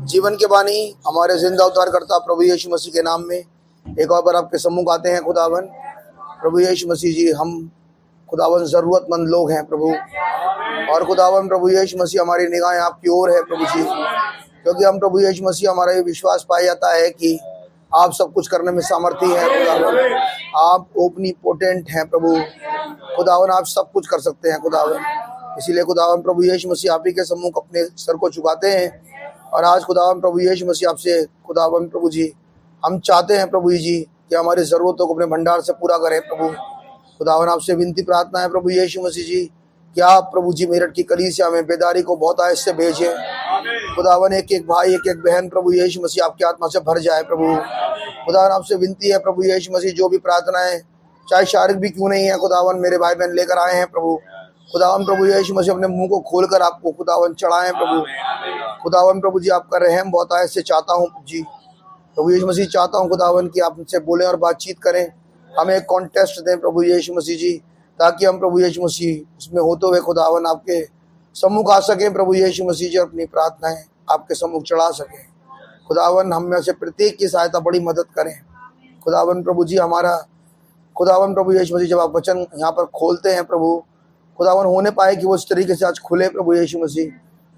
जीवन के बानी हमारे जिंदा उद्धार करता प्रभु यीशु मसीह के नाम में एक और बार आपके सम्मुख आते हैं खुदावन। प्रभु यीशु मसीह जी, हम खुदावन ज़रूरतमंद लोग हैं प्रभु, और खुदावन प्रभु यीशु मसीह हमारी निगाहें आपकी ओर है प्रभु जी, क्योंकि हम प्रभु यीशु मसीह हमारा ये विश्वास पाया जाता है कि आप सब कुछ करने में सामर्थी हैं खुदावन। आप ओमनीपोटेंट हैं प्रभु खुदावन, आप सब कुछ कर सकते हैं खुदावन। इसीलिए खुदावन प्रभु यीशु मसीह आप ही के सम्मुख अपने सर को झुकाते हैं, और आज खुदावन प्रभु यीशु मसीह आपसे खुदावन प्रभु जी हम चाहते हैं प्रभु जी कि हमारी ज़रूरतों को अपने भंडार से पूरा करें प्रभु खुदावन। आपसे विनती प्रार्थना है प्रभु यीशु मसीह जी कि आप प्रभु जी मेरठ की कलीसिया में बेदारी को बहुत आयत से भेजें खुदावन। एक एक भाई एक एक बहन प्रभु यीशु मसीह आपकी आत्मा से भर जाए प्रभु खुदावन। आपसे विनती है प्रभु यीशु मसीह, जो भी प्रार्थनाएं चाहे शारीरिक भी क्यों नहीं है खुदावन, मेरे भाई बहन लेकर आए हैं प्रभु खुदावन। प्रभु यीशु मसीह अपने मुंह को खोलकर आपको खुदावन चढ़ाएं प्रभु खुदावन। प्रभु जी आपका रहम बहुत आयत से चाहता हूँ जी प्रभु यीशु मसीह, चाहता हूँ खुदावन कि आप हमसे बोलें और बातचीत करें, हमें एक कॉन्टेस्ट दें प्रभु यीशु मसीह जी, ताकि हम प्रभु यीशु मसीह उसमें होते हुए खुदावन आपके सम्मुख आ सकें प्रभु यीशु मसीह जी, अपनी प्रार्थनाएं आपके सम्मुख चढ़ा सकें खुदावन। हम में से प्रत्येक की सहायता बड़ी मदद करें खुदावन प्रभु जी। हमारा खुदावन प्रभु यीशु मसीह जब आप वचन यहाँ पर खोलते हैं प्रभु खुदावन, होने पाए कि वो इस तरीके से आज खुले प्रभु यीशु मसीह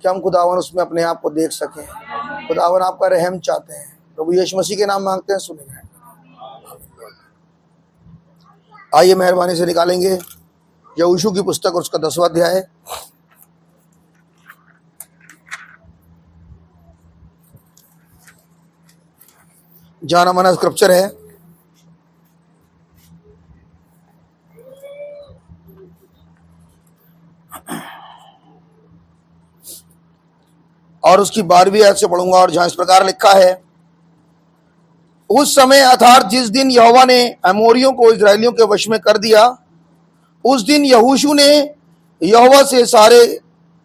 कि हम खुदावन उसमें अपने आप को देख सकें खुदावन। आपका रहम चाहते हैं प्रभु यीशु मसीह के नाम मांगते हैं, सुनेंगे। आइए मेहरबानी से निकालेंगे यहोशू की पुस्तक और उसका 10वां अध्याय। जाना माना स्क्रिप्चर है। और उसकी 12वीं आयत से पढ़ूंगा, और जहां इस प्रकार लिखा है, उस समय अर्थात जिस दिन यहोवा ने अमोरियों को इजरायलियों के वश में कर दिया, उस दिन यहोशू ने यहोवा से सारे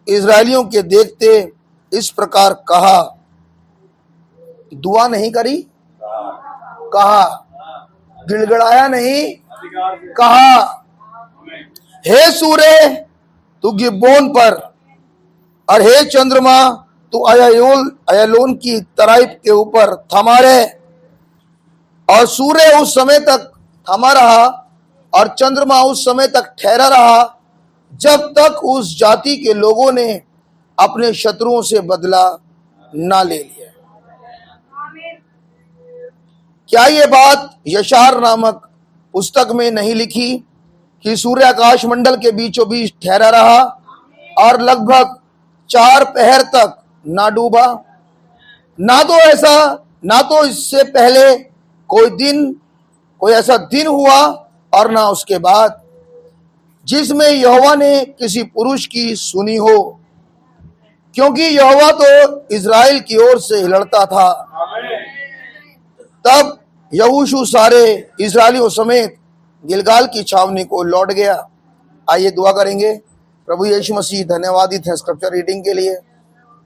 इजरायलियों के देखते इस प्रकार कहा, दुआ नहीं करी, कहा गिड़गिड़ाया नहीं, कहा हे सूर्य तू गिबोन पर, और हे चंद्रमा तू अयलोन की तराई के ऊपर थमा रहे। और सूर्य उस समय तक थमा रहा और चंद्रमा उस समय तक ठहरा रहा जब तक उस जाति के लोगों ने अपने शत्रुओं से बदला ना ले लिया। क्या ये बात यशार नामक पुस्तक में नहीं लिखी कि सूर्य आकाश मंडल के बीचों बीच ठहरा रहा और लगभग 4 पहर तक ना डूबा? ना तो इससे पहले कोई ऐसा दिन हुआ और ना उसके बाद जिसमें यहोवा ने किसी पुरुष की सुनी हो, क्योंकि यहोवा तो इज़राइल की ओर से लड़ता था। तब यहोशू सारे इज़राइलियों समेत गिलगाल की छावनी को लौट गया। आइए दुआ करेंगे। प्रभु यीशु मसीह धन्यवादित है स्क्रिप्चर रीडिंग के लिए।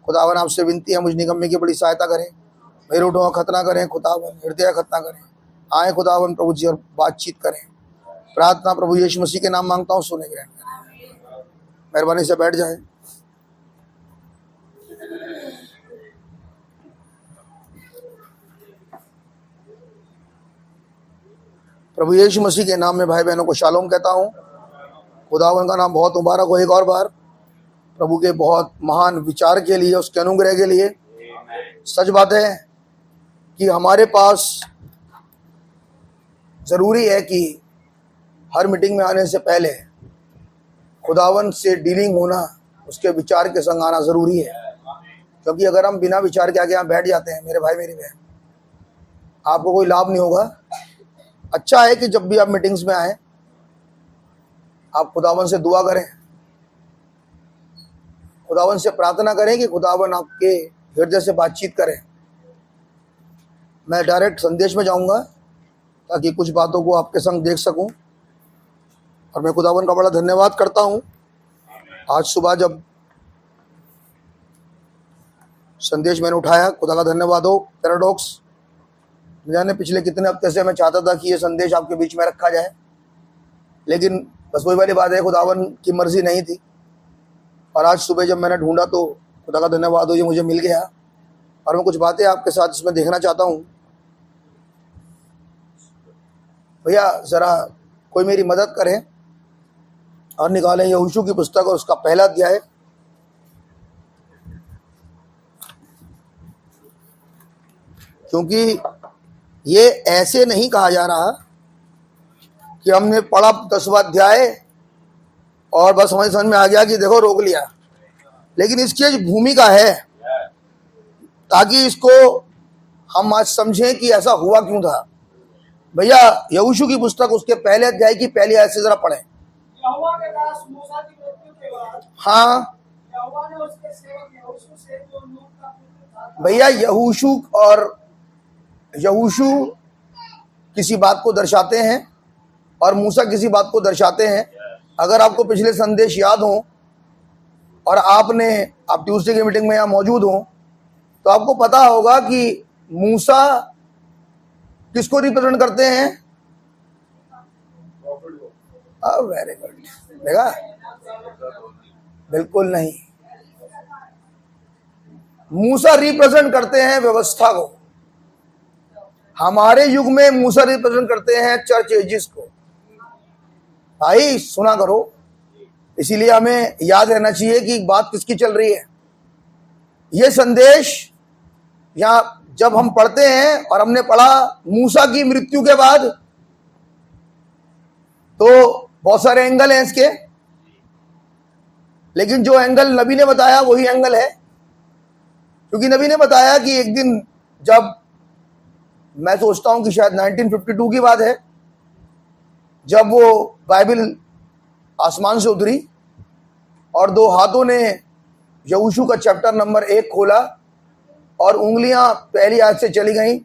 खुदावन आपसे विनती है मुझ निगम्मे की बड़ी सहायता करें, मेरे होठों का खतना करें खुदावन, हृदय खतना करें। आए खुदावन प्रभु जी और बातचीत करें। प्रार्थना प्रभु यीशु मसीह के नाम मांगता हूँ, सुने ग्रहण करें। मेहरबानी से बैठ जाएं। प्रभु यीशु मसीह के नाम में भाई बहनों को शालोम कहता हूँ। खुदावन का नाम बहुत मुबारक हो एक और बार, प्रभु के बहुत महान विचार के लिए, उसके अनुग्रह के लिए। सच बात है कि हमारे पास ज़रूरी है कि हर मीटिंग में आने से पहले खुदावन से डीलिंग होना, उसके विचार के संग आना ज़रूरी है, क्योंकि अगर हम बिना विचार के आगे यहाँ बैठ जाते हैं मेरे भाई मेरी बहन, आपको कोई लाभ नहीं होगा। अच्छा है कि जब भी आप मीटिंग्स में आए आप खुदावन से दुआ करें, खुदावन से प्रार्थना करें कि खुदावन आपके हृदय से बातचीत करें। मैं डायरेक्ट संदेश में जाऊंगा ताकि कुछ बातों को आपके संग देख सकूं, और मैं खुदावन का बड़ा धन्यवाद करता हूं। आज सुबह जब संदेश मैंने उठाया, खुदा का धन्यवाद हो। पैराडॉक्स जाने पिछले कितने हफ्ते से मैं चाहता था कि ये संदेश आपके बीच में रखा जाए, लेकिन बस वही वाली बात है, खुदावन की मर्जी नहीं थी। और आज सुबह जब मैंने ढूंढा तो खुदा का धन्यवाद हो ये मुझे मिल गया। और मैं कुछ बातें आपके साथ इसमें देखना चाहता हूँ। भैया ज़रा कोई मेरी मदद करें और निकालें यहोशू की पुस्तक और उसका पहला अध्याय। क्योंकि ये ऐसे नहीं कहा जा रहा कि हमने पढ़ा 10वां अध्याय और बस हमें समझ में आ गया कि देखो रोक लिया, लेकिन इसकी भूमिका है ताकि इसको हम आज समझें कि ऐसा हुआ क्यों था। भैया यहोशू की पुस्तक उसके पहले अध्याय की पहली आयत से जरा पढ़ें। यहोवा के दास मूसा की मृत्यु के बाद हाँ यहोवा ने उसके सेवक यहोशू से जो नून का पुत्र था। भैया यहोशू किसी बात को दर्शाते हैं और मूसा किसी बात को दर्शाते हैं। अगर आपको पिछले संदेश याद हो और आप ट्यूसडे की मीटिंग में यहाँ मौजूद हो तो आपको पता होगा कि मूसा किसको रिप्रेजेंट करते हैं। वेरी गुड, देखा, बिल्कुल नहीं, मूसा रिप्रेजेंट करते हैं व्यवस्था को। हमारे युग में मूसा रिप्रेजेंट करते हैं चर्च एजिस को। भाई सुना करो, इसीलिए हमें याद रहना चाहिए कि बात किसकी चल रही है। यह संदेश यहां जब हम पढ़ते हैं और हमने पढ़ा मूसा की मृत्यु के बाद, तो बहुत सारे एंगल हैं इसके, लेकिन जो एंगल नबी ने बताया वही एंगल है। क्योंकि नबी ने बताया कि एक दिन, जब मैं सोचता हूं कि शायद 1952 की बात है, जब वो बाइबल आसमान से उतरी और दो हाथों ने यहोशू का चैप्टर नंबर 1 खोला और उंगलियां पहली आयत से चली गईं।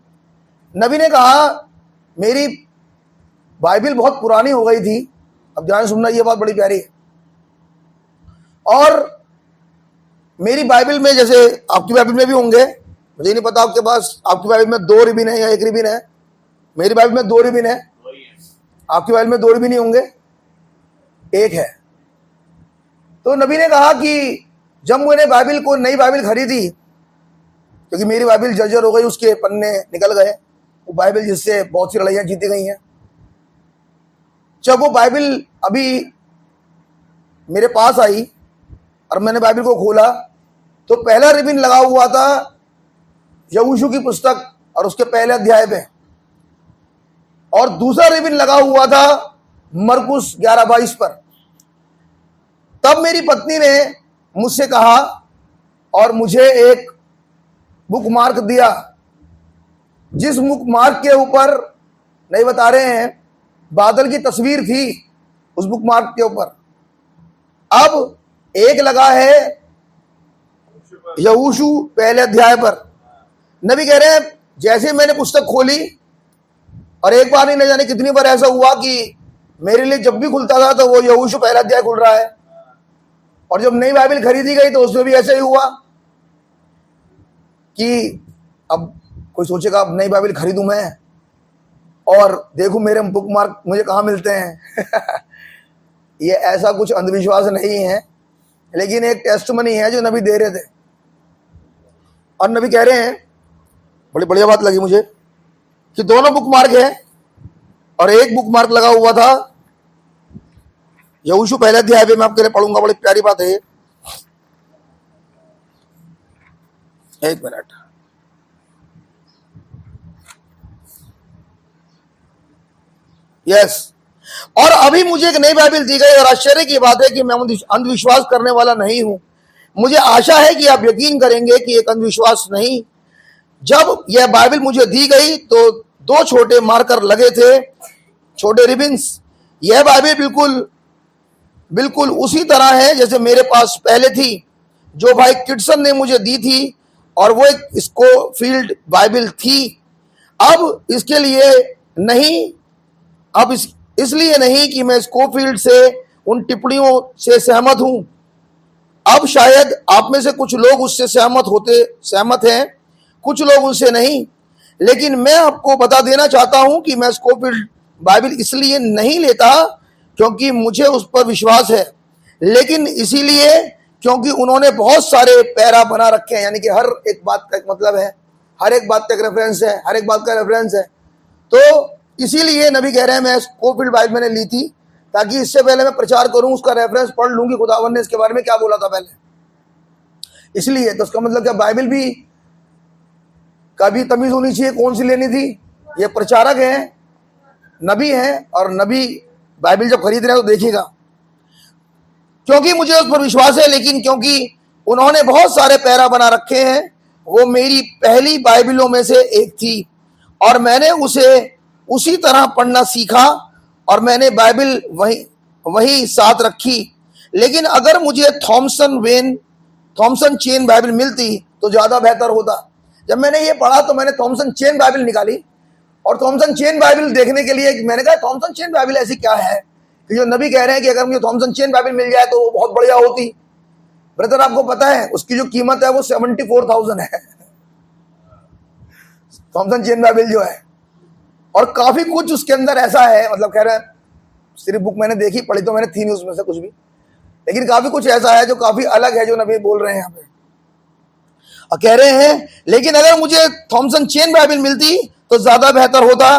नबी ने कहा मेरी बाइबल बहुत पुरानी हो गई थी। अब ध्यान सुनना, ये बात बड़ी प्यारी है। और मेरी बाइबल में, जैसे आपकी बाइबल में भी होंगे, मुझे नहीं पता आपके पास, आपकी बाइबल में 2 रिबिन है या 1 रिबिन है। मेरी बाइबल में 2 रिबिन है, आपकी बाइबल में 2 रिबिन ही होंगे, 1 है। तो नबी ने कहा कि जब मैंने बाइबल को, नई बाइबल खरीदी, क्योंकि मेरी बाइबल जर्जर हो गई, उसके पन्ने निकल गए, वो बाइबल जिससे बहुत सी लड़ाइयां जीती गई हैं। जब वो बाइबल अभी मेरे पास आई और मैंने बाइबल को खोला, तो पहला रिबिन लगा हुआ था यहोशू की पुस्तक और उसके पहले अध्याय पे, और दूसरा रिबिन लगा हुआ था मरकुस 11:22 पर। तब मेरी पत्नी ने मुझसे कहा और मुझे एक बुक मार्क दिया, जिस बुक मार्क के ऊपर, नहीं बता रहे हैं, बादल की तस्वीर थी उस बुक मार्क के ऊपर। अब एक लगा है यहोशू पहले अध्याय पर। नबी कह रहे हैं जैसे मैंने पुस्तक खोली, और एक बार नहीं, न जाने कितनी बार ऐसा हुआ कि मेरे लिए जब भी खुलता था तो वो यहोशू पहला अध्याय खुल रहा है, और जब नई बाइबल खरीदी गई तो उसमें भी ऐसा ही हुआ कि अब कोई सोचेगा अब नई बाइबल खरीदूं मैं और देखूं मेरे बुक मार्क मुझे कहाँ मिलते हैं। ये ऐसा कुछ अंधविश्वास नहीं है, लेकिन एक टेस्टमनी है जो नबी दे रहे थे। और नबी कह रहे हैं, बड़ी बढ़िया बात लगी मुझे, कि दोनों बुक मार्क है और एक बुक मार्क लगा हुआ था यहोशू पहले अध्याय पे। मैं आपके लिए पढ़ूंगा, बड़ी प्यारी बात है ये। एक मिनट, यस। और अभी मुझे एक नई बाइबल दी गई, और आश्चर्य की बात है कि मैं अंधविश्वास करने वाला नहीं हूं। मुझे आशा है कि आप यकीन करेंगे कि एक अंधविश्वास नहीं। जब यह बाइबल मुझे दी गई तो 2 छोटे मार्कर लगे थे, छोटे रिबिन्स। यह बाइबल बिल्कुल उसी तरह है जैसे मेरे पास पहले थी, जो भाई किटसन ने मुझे दी थी, और वो एक स्कोफील्ड बाइबल थी। अब इसके लिए नहीं, इसलिए नहीं कि मैं स्कोफील्ड से उन टिप्पणियों से सहमत हूं। अब शायद आप में से कुछ लोग उससे सहमत हैं, कुछ लोग उससे नहीं। लेकिन मैं आपको बता देना चाहता हूं कि मैं स्कोफील्ड बाइबल इसलिए नहीं लेता क्योंकि मुझे उस पर विश्वास है, लेकिन इसीलिए क्योंकि उन्होंने बहुत सारे पैरा बना रखे हैं, यानी कि हर एक बात का एक मतलब है, हर एक बात का एक रेफरेंस है, हर एक बात का रेफरेंस है। तो इसीलिए नबी कह रहे हैं, मैं स्कोफील्ड बाइबल मैंने ली थी ताकि इससे पहले मैं प्रचार करूं उसका रेफरेंस पढ़ लूं कि खुदावन ने इसके बारे में क्या बोला था पहले। इसलिए तो उसका मतलब क्या बाइबल भी कभी तमीज होनी चाहिए कौन सी लेनी थी। ये प्रचारक हैं, नबी हैं, और नबी बाइबल जब खरीद रहे हैं तो देखिएगा, क्योंकि मुझे उस पर विश्वास है, लेकिन क्योंकि उन्होंने बहुत सारे पैरा बना रखे हैं, वो मेरी पहली बाइबलों में से एक थी और मैंने उसे उसी तरह पढ़ना सीखा और मैंने बाइबल वही साथ रखी। लेकिन अगर मुझे थॉमसन चेन बाइबल मिलती तो ज़्यादा बेहतर होता। जब मैंने ये पढ़ा तो मैंने थॉमसन चेन बाइबल निकाली, और थॉमसन चेन बाइबल देखने के लिए मैंने कहा थॉमसन चेन बाइबल ऐसी क्या है कि जो नबी कह रहे हैं कि अगर मुझे थॉमसन चेन बाइबल मिल जाए तो वो बहुत बढ़िया होती। ब्रदर आपको पता है उसकी जो कीमत है वो 74,000 है, थॉमसन चेन बाइबल जो है। और काफी कुछ उसके अंदर ऐसा है, मतलब कह रहे हैं सिर्फ बुक मैंने देखी पढ़ी तो मैंने थी नहीं उसमें से कुछ भी, लेकिन काफी कुछ ऐसा है जो काफी अलग है जो नबी बोल रहे हैं यहाँ पे। और कह रहे हैं लेकिन अगर मुझे थॉमसन चेन बाइबल मिलती तो ज्यादा बेहतर होता।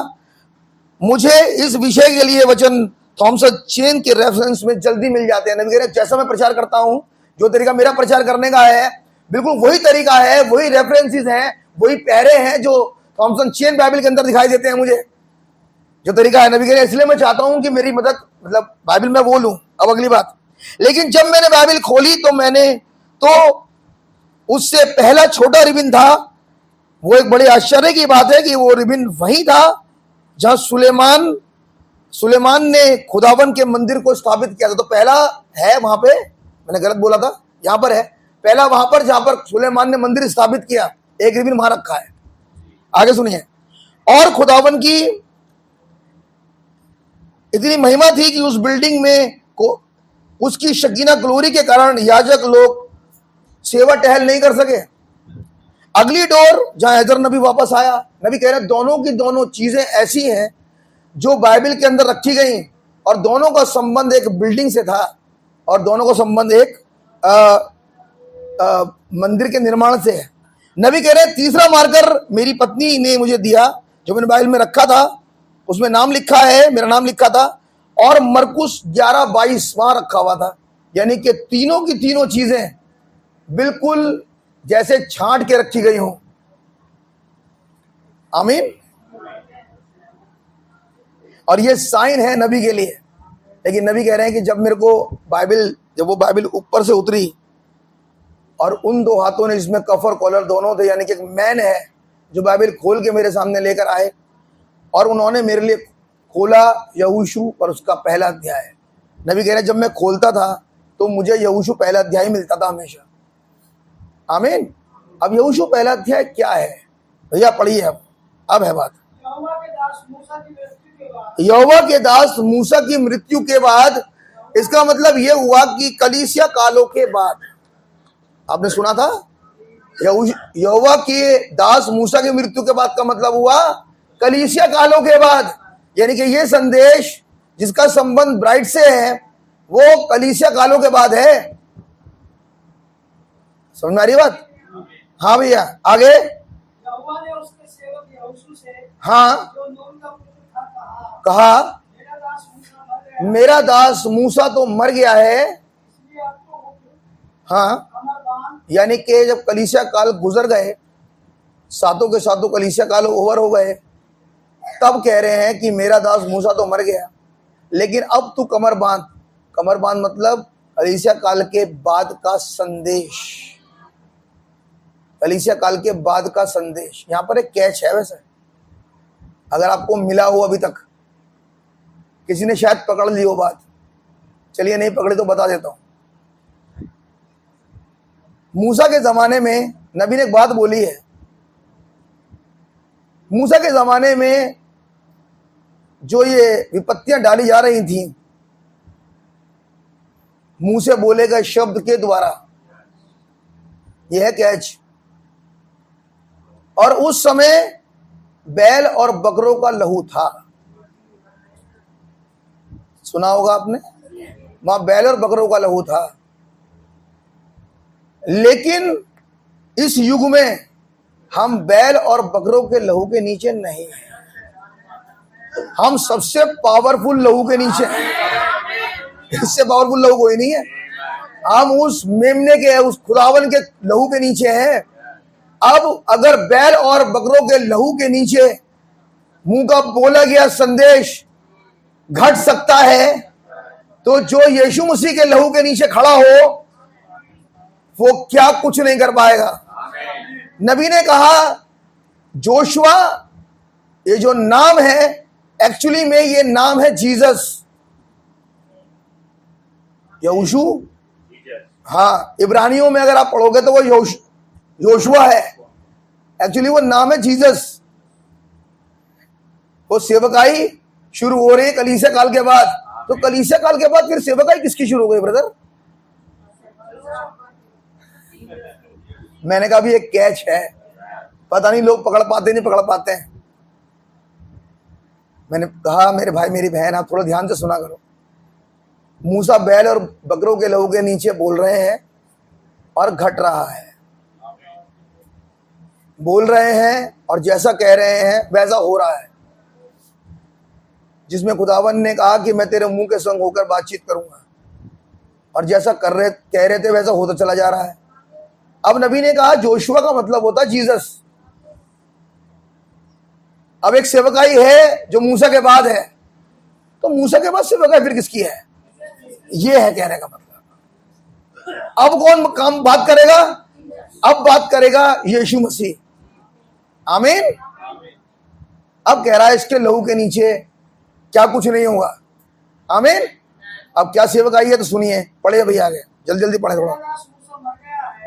मुझे इस विषय के लिए वचन थॉमसन चेन के रेफरेंस में जल्दी मिल जाते हैं। नबी कह रहे हैं जैसा मैं प्रचार करता हूं, जो तरीका मेरा प्रचार करने का है बिल्कुल वही तरीका है, वही रेफरेंसेस हैं, वही पैरे हैं जो थॉमसन चेन बाइबल के अंदर दिखाई देते हैं मुझे, जो तरीका है। नबी कह रहे हैं इसलिए मैं चाहता हूं कि मेरी मदद, मतलब बाइबल में वो लूं। अब अगली बात, लेकिन जब मैंने बाइबल खोली तो मैंने तो उससे पहला छोटा रिबन था। वो एक बड़े आश्चर्य की बात है कि वो रिबन वही था जहां सुलेमान ने खुदावन के मंदिर को स्थापित किया था। तो पहला है वहां पे, मैंने गलत बोला था, यहां पर है पहला वहां पर जहां पर सुलेमान ने मंदिर स्थापित किया, एक रिबन वहां रखा है। आगे सुनिए, और खुदावन की इतनी महिमा थी कि उस बिल्डिंग में उसकी शकीना ग्लोरी के कारण याजक लोग सेवा टहल नहीं कर सके। अगली डोर जहां हैदर नबी वापस आया, नबी कह रहे दोनों की दोनों चीजें ऐसी हैं जो बाइबल के अंदर रखी गई, और दोनों का संबंध एक बिल्डिंग से था और दोनों का संबंध एक मंदिर के निर्माण से है। नबी कह रहे तीसरा मार्कर मेरी पत्नी ने मुझे दिया, जो मैंने बाइबल में रखा था उसमें नाम लिखा है, मेरा नाम लिखा था, और मरकुस 11:22 वहां रखा हुआ था। यानी कि तीनों की तीनों चीजें बिल्कुल जैसे छांट के रखी गई हो। आमीन। और ये साइन है नबी के लिए। लेकिन नबी कह रहे हैं कि जब मेरे को जब वो बाइबल ऊपर से उतरी और उन दो हाथों ने, जिसमें कफ और कॉलर दोनों थे, यानी कि एक मैन है जो बाइबल खोल के मेरे सामने लेकर आए और उन्होंने मेरे लिए खोला यहोशू और उसका पहला अध्याय। नबी कह रहे हैं जब मैं खोलता था तो मुझे यहोशू पहला अध्याय मिलता था हमेशा। आमीन। अब यहोशू पहला अध्याय क्या है भैया, पढ़िए। अब है बात, यहोवा के दास मूसा की मृत्यु के बाद, इसका मतलब यह हुआ कि कलीसिया कालों के बाद। आपने सुना था यहोवा के दास मूसा की मृत्यु के बाद का मतलब हुआ कलीसिया कालों के बाद। यानी कि यह संदेश जिसका संबंध ब्राइट से है वो कलीसिया कालों के बाद है। समझ में आ रही बात? हाँ भैया, आगे। यहोवा ने उसके सेवक यहोशू से, हाँ, जो नून का पुत्र था, कहा मेरा दास मूसा तो मर गया मेरा दास मूसा तो मर गया है। इसलिए आपको हाँ, कमर बांध, यानी कि जब कलीसिया काल गुजर गए, सातों के सातों कलीसिया काल ओवर हो गए, तब कह रहे हैं कि मेरा दास मूसा तो मर गया, लेकिन अब तू कमर बांध। कमर बांध मतलब कलीसिया काल के बाद का संदेश, कलीसिया काल के बाद का संदेश। यहां पर एक कैच है वैसे, अगर आपको मिला हो अभी तक, किसी ने शायद पकड़ ली हो बात, चलिए नहीं पकड़े तो बता देता हूं। मूसा के जमाने में नबी ने एक बात बोली है। मूसा के जमाने में जो ये विपत्तियां डाली जा रही थी मुंह से बोले गए शब्द के द्वारा, यह है कैच। और उस समय बैल और बकरों का लहू था, सुना होगा आपने, वहां बैल और बकरों का लहू था। लेकिन इस युग में हम बैल और बकरों के लहू के नीचे नहीं हैं। हम सबसे पावरफुल लहू के नीचे हैं। इससे पावरफुल लहू कोई नहीं है। हम उस मेमने के, उस खुदावन के लहू के नीचे हैं। अब अगर बैल और बकरों के लहू के नीचे मुंह का बोला गया संदेश घट सकता है, तो जो यीशु मसीह के लहू के नीचे खड़ा हो वो क्या कुछ नहीं कर पाएगा। नबी ने कहा जोशुआ, ये जो नाम है एक्चुअली में ये नाम है जीसस, यहोशू। हाँ, इब्रानियों में अगर आप पढ़ोगे तो वो योशुआ है, एक्चुअली वो नाम है जीसस। वो सेवकाई शुरू हो रही है कलीसिया काल के बाद। तो कलीसिया काल के बाद फिर सेवकाई किसकी शुरू हो गई ब्रदर? मैंने कहा भी एक कैच है, पता नहीं लोग पकड़ पाते नहीं पकड़ पाते हैं। मैंने कहा मेरे भाई मेरी बहन आप थोड़ा ध्यान से सुना करो। मूसा बैल और बकरों के लहू के नीचे बोल रहे हैं और घट रहा है, बोल रहे हैं और जैसा कह रहे हैं वैसा हो रहा है। जिसमें खुदावन ने कहा कि मैं तेरे मुंह के संग होकर बातचीत करूंगा, और जैसा कह रहे थे वैसा होता चला जा रहा है। अब नबी ने कहा जोशुआ का मतलब होता है जीसस। अब एक सेवकाई है जो मूसा के बाद है, तो मूसा के बाद सेवकाई फिर किसकी है? ये है कहने का मतलब। अब कौन काम बात करेगा? अब बात करेगा यीशु मसीह। आमीन। अब कह रहा है इसके लहू के नीचे क्या कुछ नहीं होगा। आमीन। अब क्या सेवकाई है तो सुनिए, पढ़े भैया आगे, जल्दी जल्दी पढ़े थोड़ा।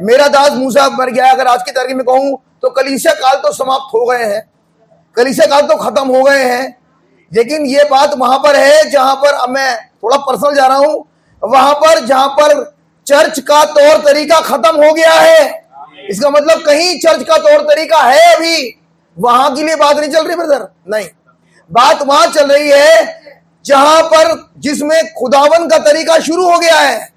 मेरा दास मूसा मर गया। अगर आज की तारीख में कहूं तो कलीसिया काल तो समाप्त हो गए हैं, कलीसिया काल तो खत्म हो गए हैं, लेकिन ये बात वहां पर है जहां पर, अब मैं थोड़ा पर्सनल जा रहा हूं, वहां पर जहां पर चर्च का तौर तरीका खत्म हो गया है। इसका मतलब कहीं चर्च का तौर तरीका है अभी, वहां के लिए बात नहीं चल रही ब्रदर, नहीं, बात वहां चल रही है जहां पर जिसमें खुदावन का तरीका शुरू हो गया है,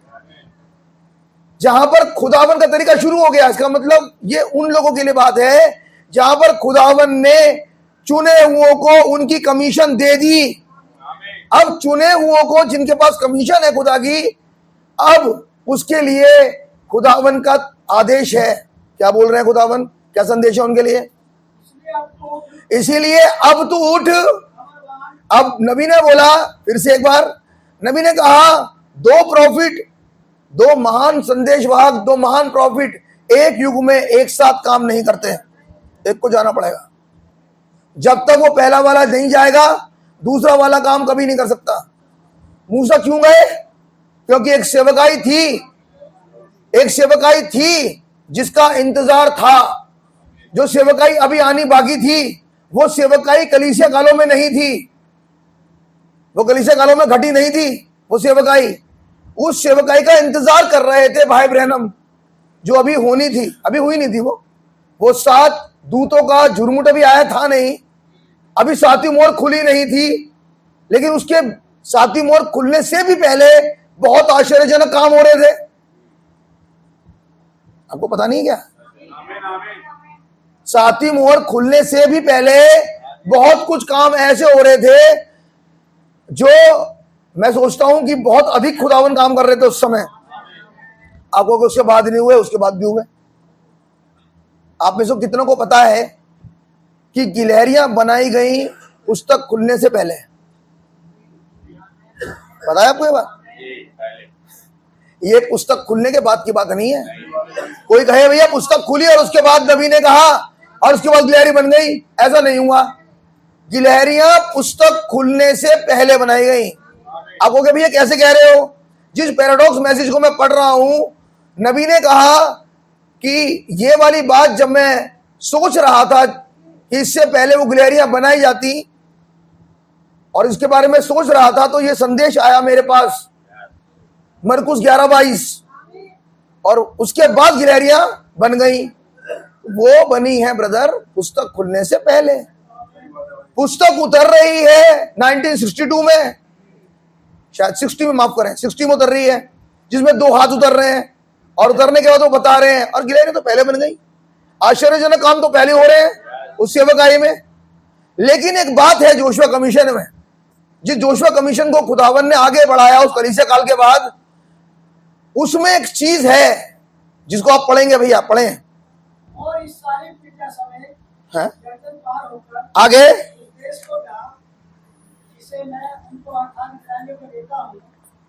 जहां पर खुदावन का तरीका शुरू हो गया। इसका मतलब ये उन लोगों के लिए बात है जहां पर खुदावन ने चुने हुओं को उनकी कमीशन दे दी। अब चुने हुओं को जिनके पास कमीशन है खुदा की, अब उसके लिए खुदावन का आदेश है। क्या बोल रहे हैं खुदावन? क्या संदेश है उनके लिए? इसीलिए अब तू उठ। अब नबी ने बोला, फिर से एक बार नबी ने कहा, दो प्रॉफिट, दो महान संदेशवाहक, दो महान प्रॉफिट एक युग में एक साथ काम नहीं करते हैं, एक को जाना पड़ेगा। जब तक वो पहला वाला नहीं जाएगा दूसरा वाला काम कभी नहीं कर सकता। मूसा क्यों गए? क्योंकि एक सेवकाई थी जिसका इंतजार था। जो सेवकाई अभी आनी बाकी थी वो सेवकाई कलीसिया कालों में नहीं थी, वो कलीसिया कालों में घटी नहीं थी। वो सेवकाई, उस सेवकाई का इंतजार कर रहे थे भाई ब्रहणम, जो अभी होनी थी, अभी हुई नहीं थी। वो 7 दूतों का झुरमुट अभी आया था नहीं, अभी 7वीं मोहर खुली नहीं थी, लेकिन उसके 7वीं मोहर खुलने से भी पहले बहुत आश्चर्यजनक काम हो रहे थे। आपको पता नहीं क्या? 7वीं मोहर खुलने से भी पहले बहुत कुछ काम ऐसे हो रहे थे जो मैं सोचता हूं कि बहुत अधिक खुदावन काम कर रहे थे उस समय। आपको उसके बाद नहीं हुए, उसके बाद भी हुए। आप में से कितनों को पता है कि गिलहरियां बनाई गई पुस्तक खुलने से पहले? पता है आपको ये बात? ये पुस्तक खुलने के बाद की बात नहीं है। कोई कहे भैया पुस्तक खुली और उसके बाद नबी ने कहा और उसके बाद गिलहरी बन गई, ऐसा नहीं हुआ। गिलहरियां पुस्तक खुलने से पहले बनाई गई। आप कहोगे भैया कैसे कह रहे हो? जिस पैराडॉक्स मैसेज को मैं पढ़ रहा हूं, नबी ने कहा कि ये वाली बात जब मैं सोच रहा था कि इससे पहले वो गिलहरियां बनाई जाती और इसके बारे में सोच रहा था, तो ये संदेश आया मेरे पास मरकुस 11:22, और उसके बाद गिलहरियां बन गई। वो बनी है ब्रदर पुस्तक खुलने से पहले। पुस्तक उतर रही है 1962 में, शायद 60 में, माफ करें 60 में उतर रही है, जिसमें 2 हाथ उतर रहे हैं। और उतरने के बाद वो बता रहे हैं और गिलहरी तो पहले बन गई। आश्चर्यजनक काम तो पहले हो रहे हैं उस सेवकाई में। लेकिन एक बात है जोशुआ कमीशन में, जिस जोशुआ कमीशन को खुदावन ने आगे बढ़ाया उस कलीसिया काल के बाद, उसमें एक चीज है जिसको आप पढ़ेंगे भैया, पढ़ें। और इस सारी प्रजा समेत हैं? यरदन पार होकर आगे उस देश को जा जिसे मैं उनको अर्थात इस्राएलियों को देता हूँ,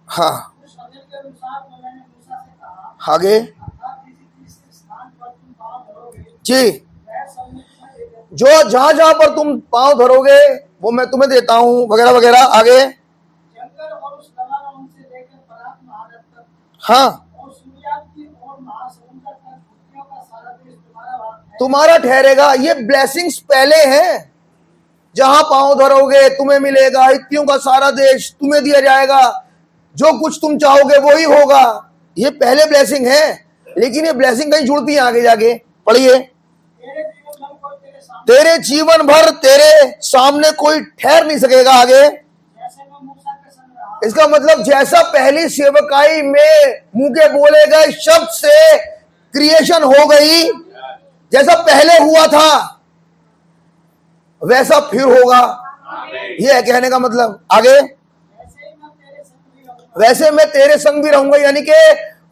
हाँ उस वचन के अनुसार जो मैंने मूसा से कहा, आगे अर्थात जिस स्थान पर तुम पाँव धरोगे जी, वह सब मैं तुम्हें दे दूँगा। जो जहां जहां पर तुम पांव धरोगे वो मैं तुम्हें देता हूं, वगैरह वगैरह। आगे जंगल और उस लबानोन से लेकर फरात महानद तक हाँ, और सूर्यास्त की ओर महासमुद्र तक भूतियों का सारा देश तुम्हारा भाग है। तुम्हारा ठहरेगा। ये ब्लेसिंग्स पहले हैं, जहां पांव धरोगे तुम्हें मिलेगा, हित्तियों का सारा देश तुम्हें दिया जाएगा, जो कुछ तुम चाहोगे वो ही होगा। ये पहले ब्लेसिंग है, लेकिन ये ब्लेसिंग कहीं जुड़ती है आगे जाके। पढ़िए, तेरे जीवन भर तेरे सामने कोई तेरे जीवन भर तेरे सामने कोई ठहर नहीं सकेगा। आगे जैसे मैं मूसा के संग रहा, इसका मतलब जैसा पहली सेवकाई में मुंह के बोले गए शब्द से क्रिएशन हो गई, जैसा पहले हुआ था वैसा फिर होगा। ये है कहने का मतलब। आगे वैसे ही मैं तेरे संग भी रहूंगा। वैसे मैं तेरे संग भी रहूंगा, यानी कि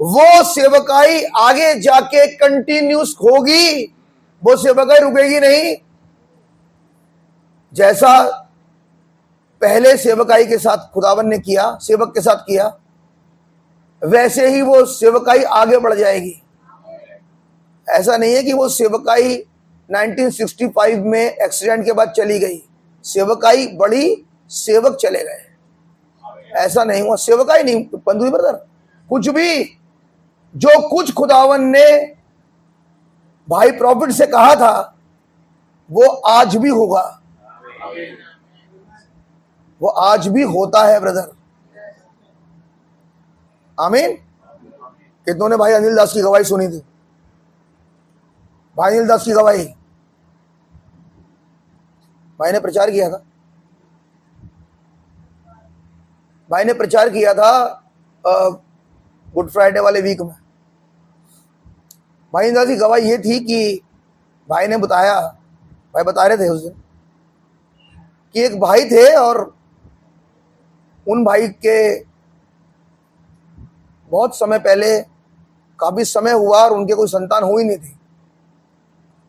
वो सेवकाई आगे जाके कंटिन्यूस होगी, वो सेवकाई रुकेगी नहीं। जैसा पहले सेवकाई के साथ खुदावन ने किया, सेवक के साथ किया, वैसे ही वो सेवकाई आगे बढ़ जाएगी। ऐसा नहीं है कि वो सेवकाई 1965 में एक्सीडेंट के बाद चली गई, सेवकाई बढ़ी, सेवक चले गए, ऐसा नहीं हुआ। सेवकाई नहीं पंदुई ब्रदर, कुछ भी जो कुछ खुदावन ने भाई प्रॉफिट से कहा था वो आज भी होगा, वो आज भी होता है ब्रदर। आमीन। कितनों ने भाई अनिल दास की गवाही सुनी थी? भाई अनिल दास की गवाही भाई ने प्रचार किया था, भाई ने प्रचार किया था गुड फ्राइडे वाले वीक में। भाई अनिल दास की गवाही ये थी कि भाई ने बताया, भाई बता रहे थे उस दिन कि एक भाई थे और उन भाई के बहुत समय पहले, काफी समय हुआ और उनके कोई संतान हो ही नहीं थी,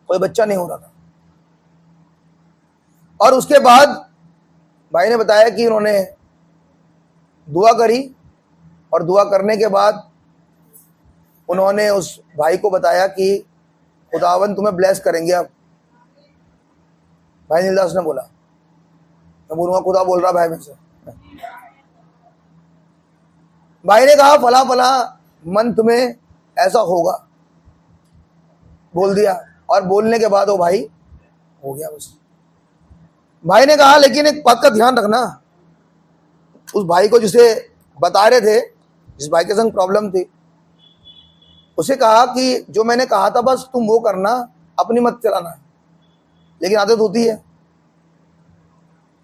कोई बच्चा नहीं हो रहा था। और उसके बाद भाई ने बताया कि उन्होंने दुआ करी और दुआ करने के बाद उन्होंने उस भाई को बताया कि खुदावन तुम्हें ब्लेस करेंगे। अब भाई नीलदास ने बोला, मैं बोलूंगा खुदा बोल रहा भाई में से। भाई ने कहा फला फला मंथ में ऐसा होगा, बोल दिया, और बोलने के बाद वो भाई हो गया बस। भाई ने कहा लेकिन एक बात का ध्यान रखना, उस भाई को जिसे बता रहे थे, जिस भाई के संग प्रॉब्लम थी, उसे कहा कि जो मैंने कहा था बस तुम वो करना, अपनी मत चलाना, लेकिन आदत होती है।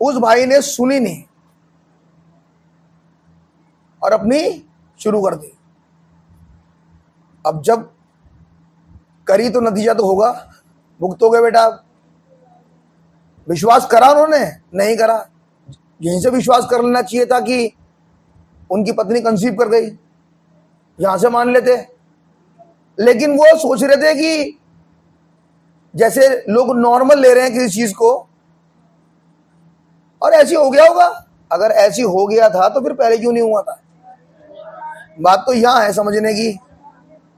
उस भाई ने सुनी नहीं और अपनी शुरू कर दी। अब जब करी तो नतीजा तो होगा, भुगतोगे बेटा। विश्वास करा उन्होंने? नहीं करा। यहीं से विश्वास कर लेना चाहिए था कि उनकी पत्नी कंसीव कर गई, यहां से मान लेते। लेकिन वो सोच रहे थे कि जैसे लोग नॉर्मल ले रहे हैं किसी चीज को, और ऐसी हो गया होगा। अगर ऐसी हो गया था तो फिर पहले क्यों नहीं हुआ था? बात तो यहां है समझने की,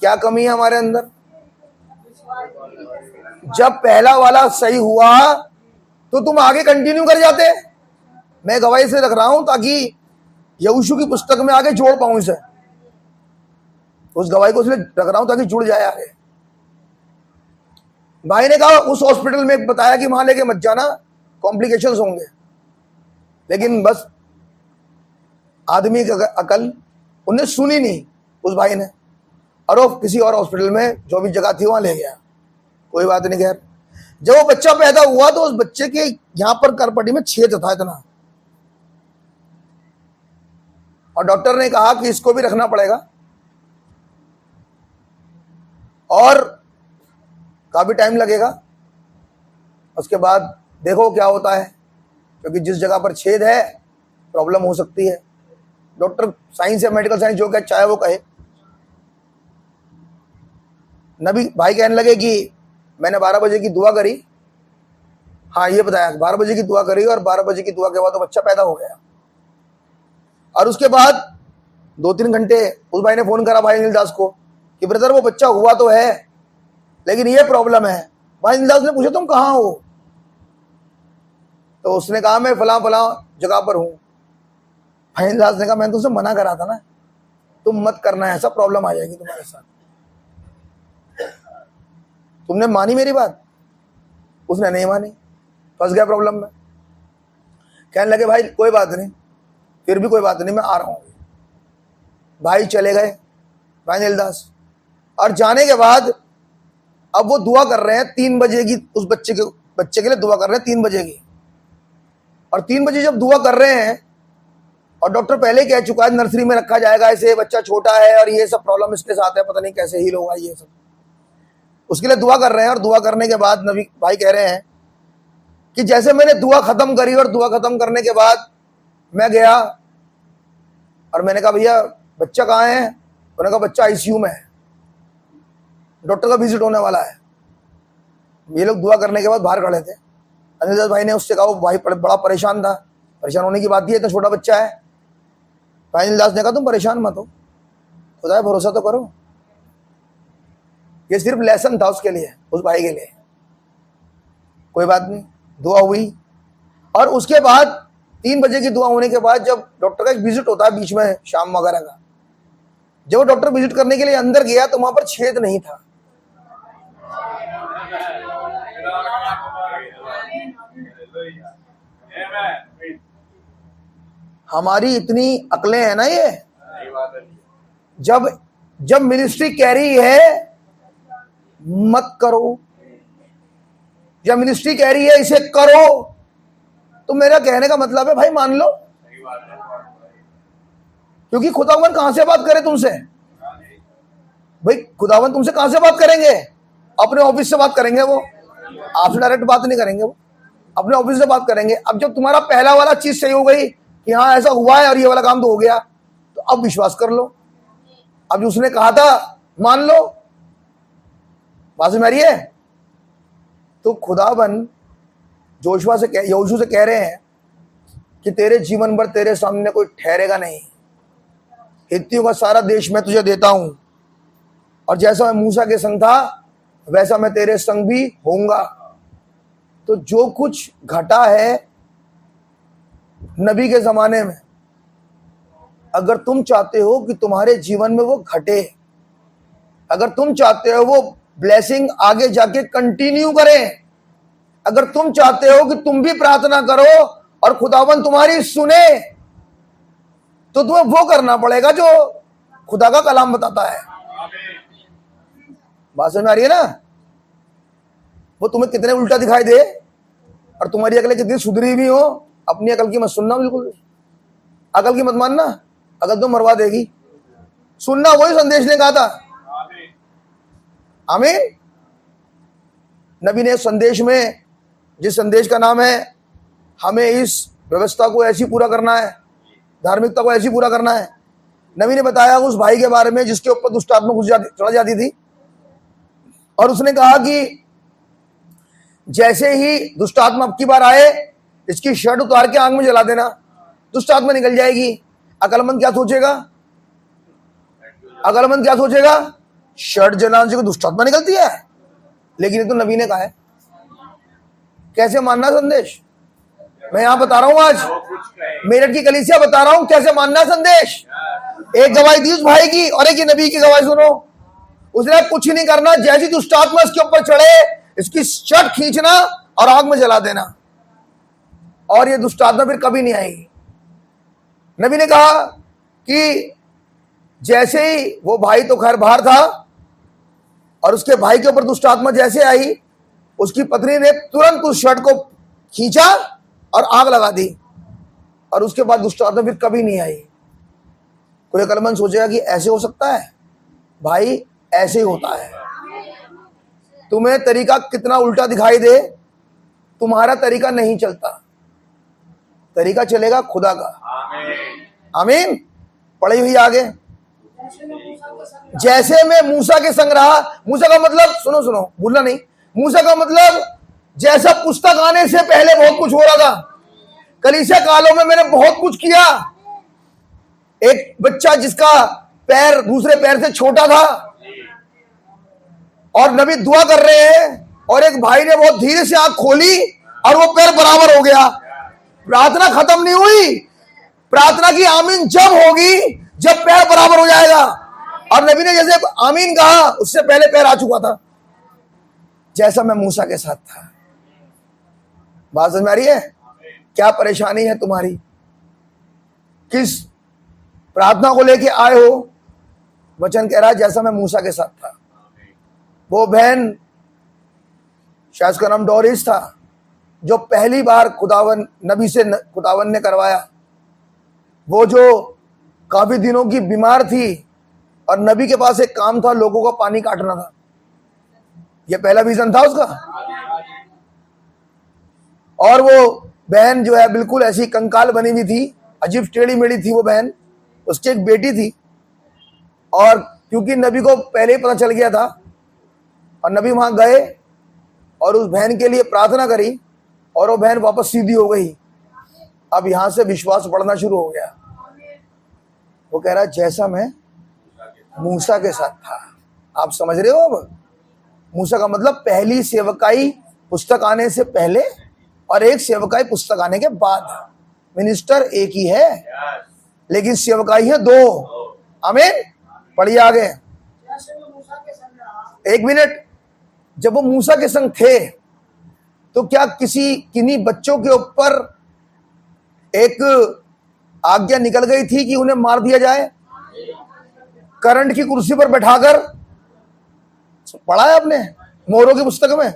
क्या कमी है हमारे अंदर। जब पहला वाला सही हुआ तो तुम आगे कंटिन्यू कर जाते। मैं गवाही से रख रहा हूं ताकि यहोशू की पुस्तक में आगे जोड़ पाऊं इसे, उस गवाही को इसलिए रख रहा हूं ताकि जुड़ जाए आगे। भाई ने कहा उस हॉस्पिटल में बताया कि वहां लेके मत जाना, कॉम्प्लिकेशंस होंगे। लेकिन बस आदमी की अकल उन्हें सुनी नहीं उस भाई ने, और वो किसी और हॉस्पिटल में जो भी जगह थी वहां ले गया। कोई बात नहीं। खैर जब वो बच्चा पैदा हुआ तो उस बच्चे के यहां पर करपटी में छेद था इतना, और डॉक्टर ने कहा कि इसको भी रखना पड़ेगा। और काफ़ी टाइम लगेगा। उसके बाद देखो क्या होता है, क्योंकि जिस जगह पर छेद है प्रॉब्लम हो सकती है। डॉक्टर साइंस या मेडिकल साइंस जो क्या चाहे वो कहे। नबी भाई कहने लगे कि मैंने 12 बजे की दुआ करी, हाँ ये बताया 12 बजे की दुआ करी, और 12 बजे की दुआ के बाद तो बच्चा पैदा हो गया। और उसके बाद 2-3 घंटे उस भाई ने फ़ोन करा भाई अनिल दास को कि ब्रदर वो बच्चा हुआ तो है लेकिन ये प्रॉब्लम है। भाई अनिल दास ने पूछा तुम कहाँ हो, तो उसने कहा मैं फलां फलां जगह पर हूँ। भाई अनिल दास ने कहा मैंने तुमसे मना करा था ना, तुम मत करना, ऐसा प्रॉब्लम आ जाएगी तुम्हारे साथ। तुमने मानी मेरी बात? उसने नहीं मानी, फंस गया प्रॉब्लम में। कहने लगे भाई कोई बात नहीं, फिर भी कोई बात नहीं, मैं आ रहा हूँ। भाई चले गए भाई अनिल दास, और जाने के बाद अब वो दुआ कर रहे हैं 3 बजे की, उस बच्चे के लिए दुआ कर रहे हैं 3 बजे की। और 3 बजे जब दुआ कर रहे हैं, और डॉक्टर पहले कह चुका है नर्सरी में रखा जाएगा, ऐसे बच्चा छोटा है और ये सब प्रॉब्लम इसके साथ है, पता नहीं कैसे हील होगा ये सब, उसके लिए दुआ कर रहे हैं। और दुआ करने के बाद नबी भाई कह रहे हैं कि जैसे मैंने दुआ खत्म करी, और दुआ खत्म करने के बाद मैं गया और मैंने कहा भैया बच्चा कहाँ है? उन्होंने कहा बच्चा आईसीयू में है, डॉक्टर का विजिट होने वाला है। ये लोग दुआ करने के बाद बाहर खड़े थे। अनिल दास भाई ने उससे कहा, वो भाई बड़ा परेशान था। परेशान होने की बात ही है, इतना छोटा बच्चा है। भाई अनिल दास ने कहा तुम परेशान मत हो, खुदा है भरोसा तो करो। ये सिर्फ लेसन था उसके लिए, उस भाई के लिए। कोई बात नहीं, दुआ हुई। और उसके बाद 3 बजे की दुआ होने के बाद जब डॉक्टर का एक विजिट होता है बीच में शाम वगैरह का, जब वो डॉक्टर विजिट करने के लिए अंदर गया तो वहां पर छेद नहीं था। हमारी इतनी अकलें हैं ना, ये जब मिनिस्ट्री कह रही है मत करो, या मिनिस्ट्री कह रही है इसे करो, तो मेरा कहने का मतलब है भाई मान लो, क्योंकि खुदावन कहां से बात करे तुमसे? भाई खुदावन तुमसे कहां से बात करेंगे? अपने ऑफिस से बात करेंगे, वो आपसे डायरेक्ट बात नहीं करेंगे, वो अपने ऑफिस से बात करेंगे। अब जब तुम्हारा पहला वाला चीज सही हो गई कि हाँ ऐसा हुआ है और ये वाला काम तो हो गया, तो अब विश्वास कर लो। अब जो उसने कहा था मान लो। बात समझ आ रही है? तो खुदावन यहोशू से कह रहे हैं कि तेरे जीवन भर तेरे सामने कोई ठहरेगा नहीं, हित्तियों का सारा देश मैं तुझे देता हूं, और जैसा मैं मूसा के संग था वैसा मैं तेरे संग भी होऊंगा। तो जो कुछ घटा है नबी के जमाने में, अगर तुम चाहते हो कि तुम्हारे जीवन में वो घटे, अगर तुम चाहते हो वो ब्लेसिंग आगे जाके कंटिन्यू करें, अगर तुम चाहते हो कि तुम भी प्रार्थना करो और खुदावन तुम्हारी सुने, तो तुम्हें वो करना पड़ेगा जो खुदा का कलाम बताता है। बात समझ में आ रही है ना? वो तुम्हें कितने उल्टा दिखाई दे और तुम्हारी अकल कितनी सुधरी भी हो, अपनी अकल की मत सुनना, बिल्कुल अकल की मत मानना, अकल तो मरवा देगी। सुनना वही संदेश ने कहा था। आमीन। नबी ने संदेश में, जिस संदेश का नाम है हमें इस व्यवस्था को ऐसी पूरा करना है, धार्मिकता को ऐसी पूरा करना है, नबी ने बताया उस भाई के बारे में जिसके ऊपर दुष्ट आत्मा चढ़ जाती थी, और उसने कहा कि जैसे ही दुष्ट आत्मा अब की बार आए इसकी शर्ट उतार के आग में जला देना, दुष्ट आत्मा निकल जाएगी। अकलमंद क्या सोचेगा? अकलमंद क्या सोचेगा? शर्ट जलाने से दुष्ट आत्मा निकलती है, लेकिन ये तो नबी ने कहा है। कैसे मानना संदेश? मैं यहां बता रहा हूं, आज मेरठ की कलीसिया बता रहा हूं कैसे मानना संदेश। एक गवाही दी उस भाई की और एक ही नबी की गवाही सुनो। उसने कुछ नहीं करना, जैसी दुष्ट आत्मा इसके ऊपर चढ़े इसकी शर्ट खींचना और आग में जला देना, और ये दुष्ट आत्मा फिर कभी नहीं आएगी। नबी ने कहा कि जैसे ही वो भाई तो खैर बाहर था, और उसके भाई के ऊपर दुष्ट आत्मा जैसे आई, उसकी पत्नी ने तुरंत उस शर्ट को खींचा और आग लगा दी, और उसके बाद दुष्ट आत्मा फिर कभी नहीं आई। कोई अकलमंद सोचेगा कि ऐसे हो सकता है? भाई ऐसे ही होता है। तुम्हें तरीका कितना उल्टा दिखाई दे, तुम्हारा तरीका नहीं चलता, तरीका चलेगा खुदा का। आमीन। पढ़ी हुई आगे, जैसे मैं मूसा के संग रहा। मूसा का मतलब सुनो सुनो, भूलना नहीं। मूसा का मतलब जैसा पुस्तक आने से पहले बहुत कुछ हो रहा था, कलीसिया कालों में मैंने बहुत कुछ किया। एक बच्चा जिसका पैर दूसरे पैर से छोटा था और नबी दुआ कर रहे हैं, और एक भाई ने बहुत धीरे से आंख खोली और वो पैर बराबर हो गया। प्रार्थना खत्म नहीं हुई, प्रार्थना की आमीन जब होगी जब पैर बराबर हो जाएगा। और नबी ने जैसे आमीन कहा उससे पहले पैर आ चुका था। जैसा मैं मूसा के साथ था। बात समझ में आ रही है? क्या परेशानी है तुम्हारी, किस प्रार्थना को लेके आए हो? वचन कह रहा है जैसा मैं मूसा के साथ था। वो बहन, शायद उसका नाम डोरिस था, जो पहली बार खुदावन नबी से खुदावन ने करवाया। वो जो काफी दिनों की बीमार थी और नबी के पास एक काम था, लोगों का पानी काटना था। ये पहला विजन था उसका। और वो बहन जो है बिल्कुल ऐसी कंकाल बनी हुई थी, अजीब टेढ़ी मेढ़ी थी वो बहन। उसकी एक बेटी थी, और क्योंकि नबी को पहले ही पता चल गया था, और नबी वहां गए और उस बहन के लिए प्रार्थना करी, और वो बहन वापस सीधी हो गई। अब यहां से विश्वास बढ़ना शुरू हो गया। वो कह रहा है जैसा मैं मूसा के साथ था। आप समझ रहे हो? अब मूसा का मतलब पहली सेवकाई पुस्तक आने से पहले और एक सेवकाई पुस्तक आने के बाद। मिनिस्टर एक ही है लेकिन सेवकाई है दो। आमीन। पढ़िए आगे। एक मिनट, जब वो मूसा के संग थे तो क्या किन्हीं बच्चों के ऊपर एक आज्ञा निकल गई थी कि उन्हें मार दिया जाए करंट की कुर्सी पर बैठाकर? पढ़ा है आपने मोहरों की पुस्तक में?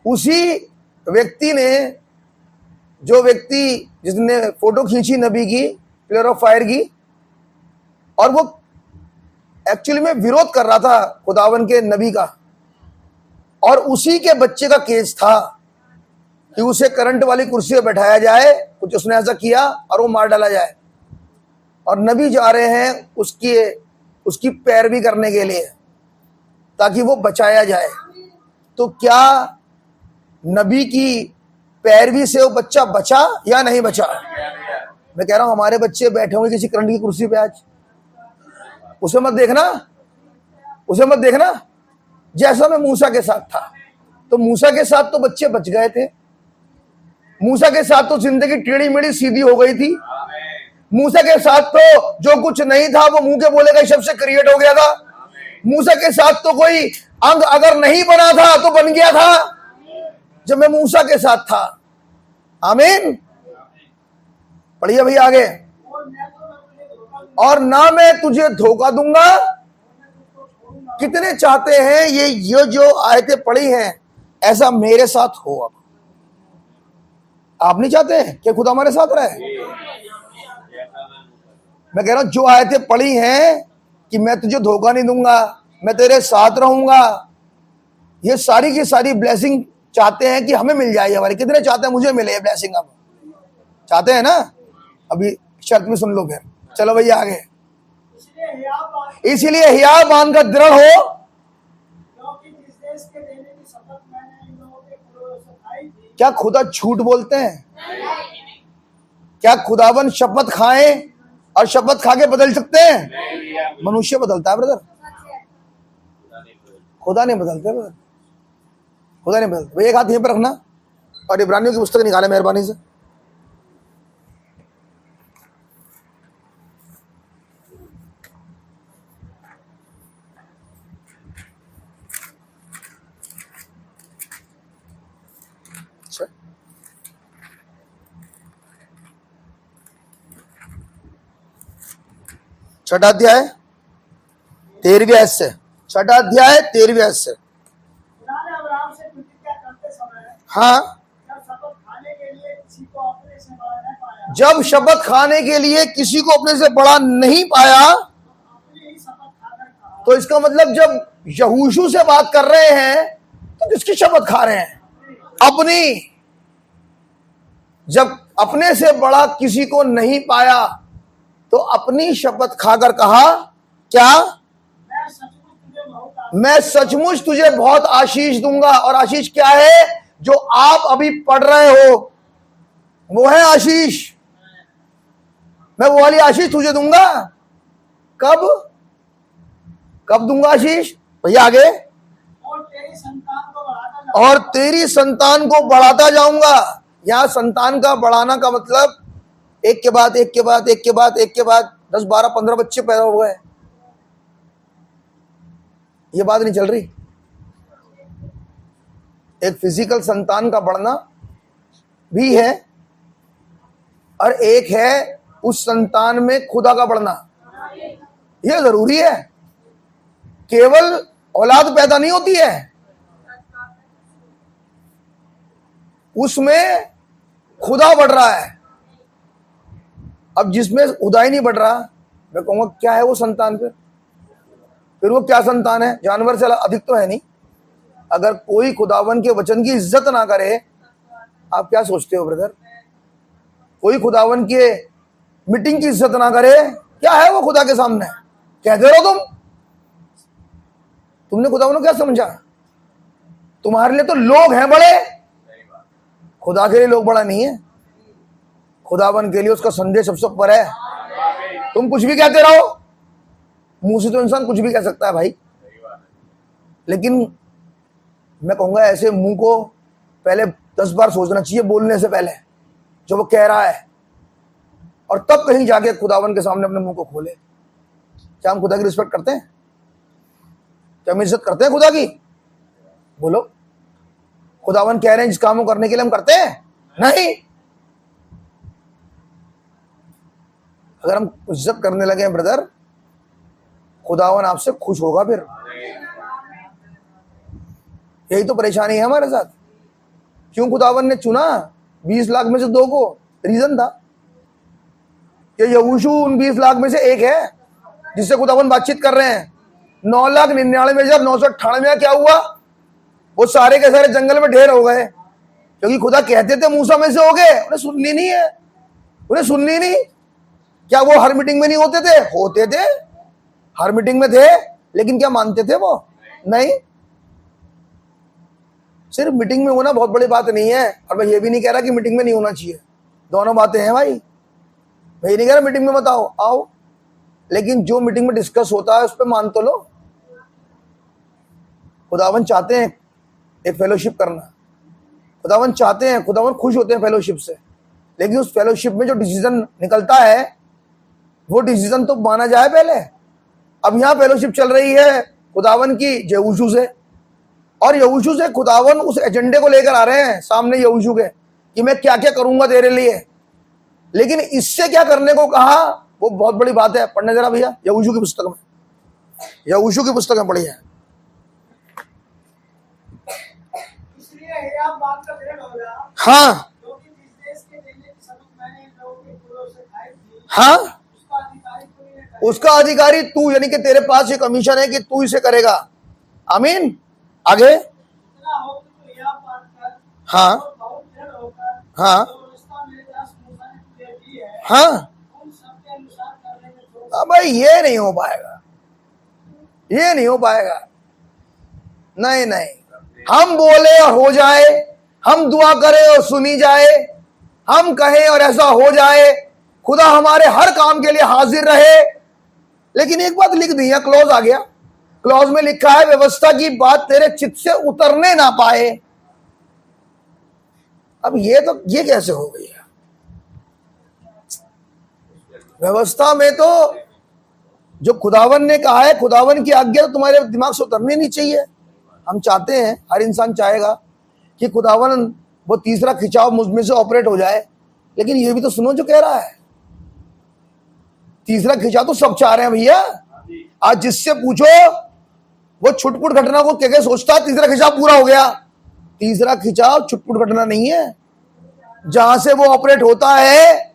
उसी व्यक्ति ने, जो व्यक्ति जिसने फोटो खींची नबी की पिलर ऑफ फायर की, और वो एक्चुअली में विरोध कर रहा था खुदावन के नबी का, और उसी के बच्चे का केस था कि उसे करंट वाली कुर्सी पर बैठाया जाए। कुछ उसने ऐसा किया और वो मार डाला जाए, और नबी जा रहे हैं उसकी पैरवी करने के लिए ताकि वो बचाया जाए। तो क्या नबी की पैरवी से वो बच्चा बचा या नहीं बचा? मैं कह रहा हूं हमारे बच्चे बैठे होंगे किसी करंट की कुर्सी पे आज, उसे मत देखना, उसे मत देखना। जैसा मैं मूसा के साथ था, तो मूसा के साथ तो बच्चे बच गए थे। मूसा के साथ तो जिंदगी टेढ़ी मेढ़ी सीधी हो गई थी। मूसा के साथ तो जो कुछ नहीं था वो मुंह के बोले गए शब्द से क्रिएट हो गया था। मूसा के साथ तो कोई अंग अगर नहीं बना था तो बन गया था जब मैं मूसा के साथ था। आमीन। पढ़िए भैया आगे। और ना मैं तुझे धोखा दूंगा। कितने चाहते हैं ये जो आयतें पढ़ी हैं ऐसा मेरे साथ हो? अब आप नहीं चाहते कि खुदा हमारे साथ रहे? मैं कह रहा हूं जो आयतें पढ़ी हैं कि मैं तुझे धोखा नहीं दूंगा, मैं तेरे साथ रहूंगा, ये सारी की सारी ब्लेसिंग चाहते हैं कि हमें मिल जाए हमारी। कितने चाहते हैं मुझे मिले ये ब्लेसिंग? अब चाहते हैं ना? अभी शर्त में सुन लो फिर। चलो भैया आगे। इसीलिए हिया बांध कर दृढ़ हो, क्या खुदा झूठ बोलते हैं? क्या खुदावन शपथ खाएं और शपथ खा के बदल सकते हैं? मनुष्य बदलता है ब्रदर, खुदा नहीं बदलते ब्रदर, खुदा नहीं बदलते। भाई एक हाथ यहीं पर रखना और इब्रानियों की पुस्तक निकाले मेहरबानी से। छठा अध्याय 13वीं आयत से। छठा अध्याय 13वीं आयत से। हाँ, जब शपथ खाने के लिए किसी को अपने से बड़ा नहीं पाया, तो इसका मतलब जब यहोशू से बात कर रहे हैं तो किसकी शपथ खा रहे हैं? अपनी। जब अपने से बड़ा किसी को नहीं पाया तो अपनी शपथ खाकर कहा क्या? मैं सचमुच तुझे बहुत आशीष दूंगा। और आशीष क्या है? जो आप अभी पढ़ रहे हो वो है आशीष। मैं वो वाली आशीष तुझे दूंगा। कब? कब दूंगा आशीष? भैया आगे। और तेरी संतान को बढ़ाता जाऊंगा। यहां संतान का बढ़ाना का मतलब एक के बाद एक के बाद एक के बाद एक के बाद 10, 12, 15 बच्चे पैदा हो गए, ये बात नहीं चल रही। एक फिजिकल संतान का बढ़ना भी है और एक है उस संतान में खुदा का बढ़ना। यह जरूरी है। केवल औलाद पैदा नहीं होती है, उसमें खुदा बढ़ रहा है। अब जिसमें खुदा ही नहीं बढ़ रहा, मैं कहूंगा क्या है वो संतान? फिर वो क्या संतान है? जानवर से अधिक तो है नहीं। अगर कोई खुदावन के वचन की इज्जत ना करे, आप क्या सोचते हो ब्रदर? कोई खुदावन के मीटिंग की इज्जत ना करे, क्या है वो खुदा के सामने? कहते रहो तुमने खुदावन को क्या समझा? तुम्हारे लिए तो लोग हैं बड़े, खुदा के लिए लोग बड़ा नहीं है। खुदावन के लिए उसका संदेश सबसे ऊपर है। तुम कुछ भी कहते रहो, मुंह से तो इंसान कुछ भी कह सकता है भाई, लेकिन मैं कहूंगा ऐसे मुंह को पहले 10 बार सोचना चाहिए बोलने से पहले जो वो कह रहा है, और तब कहीं जाके खुदावन के सामने अपने मुंह को खोले। क्या हम खुदा की रिस्पेक्ट करते हैं? क्या हम इज्जत करते हैं खुदा की? बोलो। खुदावन कह रहे हैं जिस काम को करने के लिए हम करते हैं? नहीं। अगर हम इज्जत करने लगे हैं ब्रदर, खुदावन आपसे खुश होगा। फिर यही तो परेशानी है हमारे साथ। क्यों खुदावन ने चुना 20 लाख में से 2 को? रीजन था कि यहोशू उन 20 लाख में से एक है जिससे खुदावन बातचीत कर रहे हैं। 9,99,000 जब 998 क्या हुआ? वो सारे के सारे जंगल में ढेर हो गए, क्योंकि खुदा कहते थे मूसा में से हो गए। उन्हें सुननी नहीं है, उन्हें सुननी नहीं। क्या वो हर मीटिंग में नहीं होते थे? होते थे, हर मीटिंग में थे, लेकिन क्या मानते थे वो? नहीं। सिर्फ मीटिंग में होना बहुत बड़ी बात नहीं है, और मैं ये भी नहीं कह रहा कि मीटिंग में नहीं होना चाहिए। दोनों बातें हैं भाई। मैं ये नहीं कह रहा मीटिंग में मत आओ, आओ, लेकिन जो मीटिंग में डिस्कस होता है उस पर मान तो लो। खुदावन चाहते हैं एक फेलोशिप करना, खुदावन चाहते हैं, खुदावन खुश होते हैं फेलोशिप से, लेकिन उस फेलोशिप में जो डिसीजन निकलता है वो डिसीजन तो माना जाए पहले। अब यहां फेलोशिप चल रही है खुदावन की यहोशू से, और यहोशू से खुदावन उस एजेंडे को लेकर आ रहे हैं सामने यहोशू के कि मैं क्या क्या करूंगा तेरे लिए। लेकिन इससे क्या करने को कहा वो बहुत बड़ी बात है। पढ़ने जरा भैया यहोशू की पुस्तक में, यहोशू की पुस्तक में पढ़ी है। हाँ हाँ, उसका अधिकारी तू, यानी कि तेरे पास ये कमीशन है कि तू इसे करेगा। आमीन। आगे। हाँ हाँ हाँ। भाई ये नहीं हो पाएगा, ये नहीं हो पाएगा। नहीं नहीं, हम बोले और हो जाए, हम दुआ करें और सुनी जाए, हम कहें और ऐसा हो जाए, खुदा हमारे हर काम के लिए हाजिर रहे। लेकिन एक बात लिख दी है, क्लॉज आ गया। क्लॉज में लिखा है व्यवस्था की बात तेरे चित्त से उतरने ना पाए। अब ये कैसे हो गई है? व्यवस्था में तो जो खुदावन ने कहा है, खुदावन की आज्ञा तो तुम्हारे दिमाग से उतरनी नहीं चाहिए। हम चाहते हैं, हर इंसान चाहेगा कि खुदावन वो तीसरा खिंचाव मुझ में से ऑपरेट हो जाए, लेकिन ये भी तो सुनो जो कह रहा है। तीसरा खिंचाव तो सब चाह रहे हैं भैया। आज जिससे पूछो वो छुटपुट घटना को क्या सोचता है तीसरा खिंचाव पूरा हो गया। तीसरा खिंचाव छुटपुट घटना नहीं है। जहां से वो ऑपरेट होता है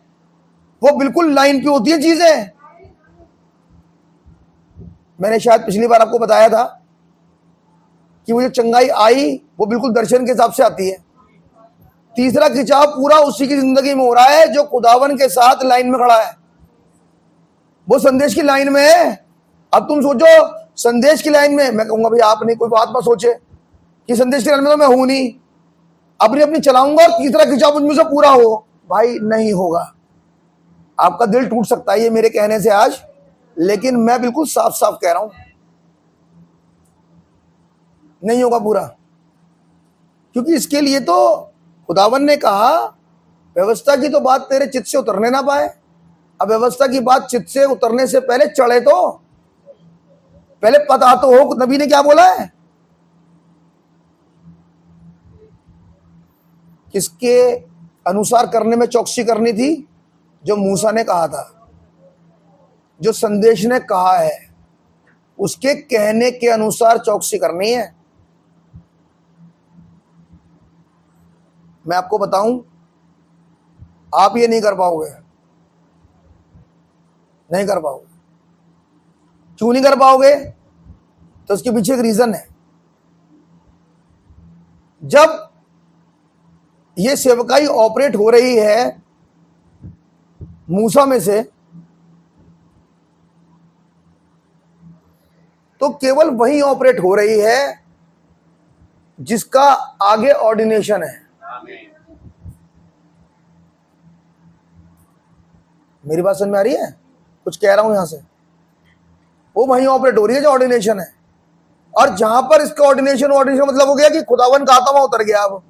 वो बिल्कुल लाइन पे होती है चीजें। मैंने शायद पिछली बार आपको बताया था कि वो जो चंगाई आई वो बिल्कुल दर्शन के हिसाब से आती है। तीसरा खिंचाव पूरा उसी की जिंदगी में हो रहा है जो खुदावन के साथ लाइन में खड़ा है, वो संदेश की लाइन में है। अब तुम सोचो संदेश की लाइन में, मैं कहूंगा भाई आप नहीं, कोई बात मत सोचे कि संदेश की लाइन में तो मैं हूं नहीं, अपनी अपनी चलाऊंगा और तीसरा खिंचाव मुझ में से पूरा हो, भाई नहीं होगा। आपका दिल टूट सकता है ये मेरे कहने से आज, लेकिन मैं बिल्कुल साफ साफ कह रहा हूं, नहीं होगा पूरा। क्योंकि इसके लिए तो खुदावन ने कहा व्यवस्था की तो बात तेरे चित्त से उतरने ना पाए। अब व्यवस्था की बात चित्त से उतरने से पहले चढ़े तो पहले पता तो हो नबी ने क्या बोला है, किसके अनुसार करने में चौकसी करनी थी, जो मूसा ने कहा था, जो संदेश ने कहा है उसके कहने के अनुसार चौकसी करनी है। मैं आपको बताऊं, आप ये नहीं कर पाओगे, नहीं कर पाओगे। क्यों नहीं कर पाओगे? तो उसके पीछे एक रीजन है। जब ये सेवकाई ऑपरेट हो रही है मूसा में से, तो केवल वही ऑपरेट हो रही है जिसका आगे ऑर्डिनेशन है। मेरी बात समझ में आ रही है? कुछ कह रहा हूं यहां से, वो वहीं ऑपरेट हो रही है जो ऑर्डिनेशन है। और जहां पर इसका ऑर्डिनेशन मतलब हो गया कि खुदावन का आत्मा उतर गया। अब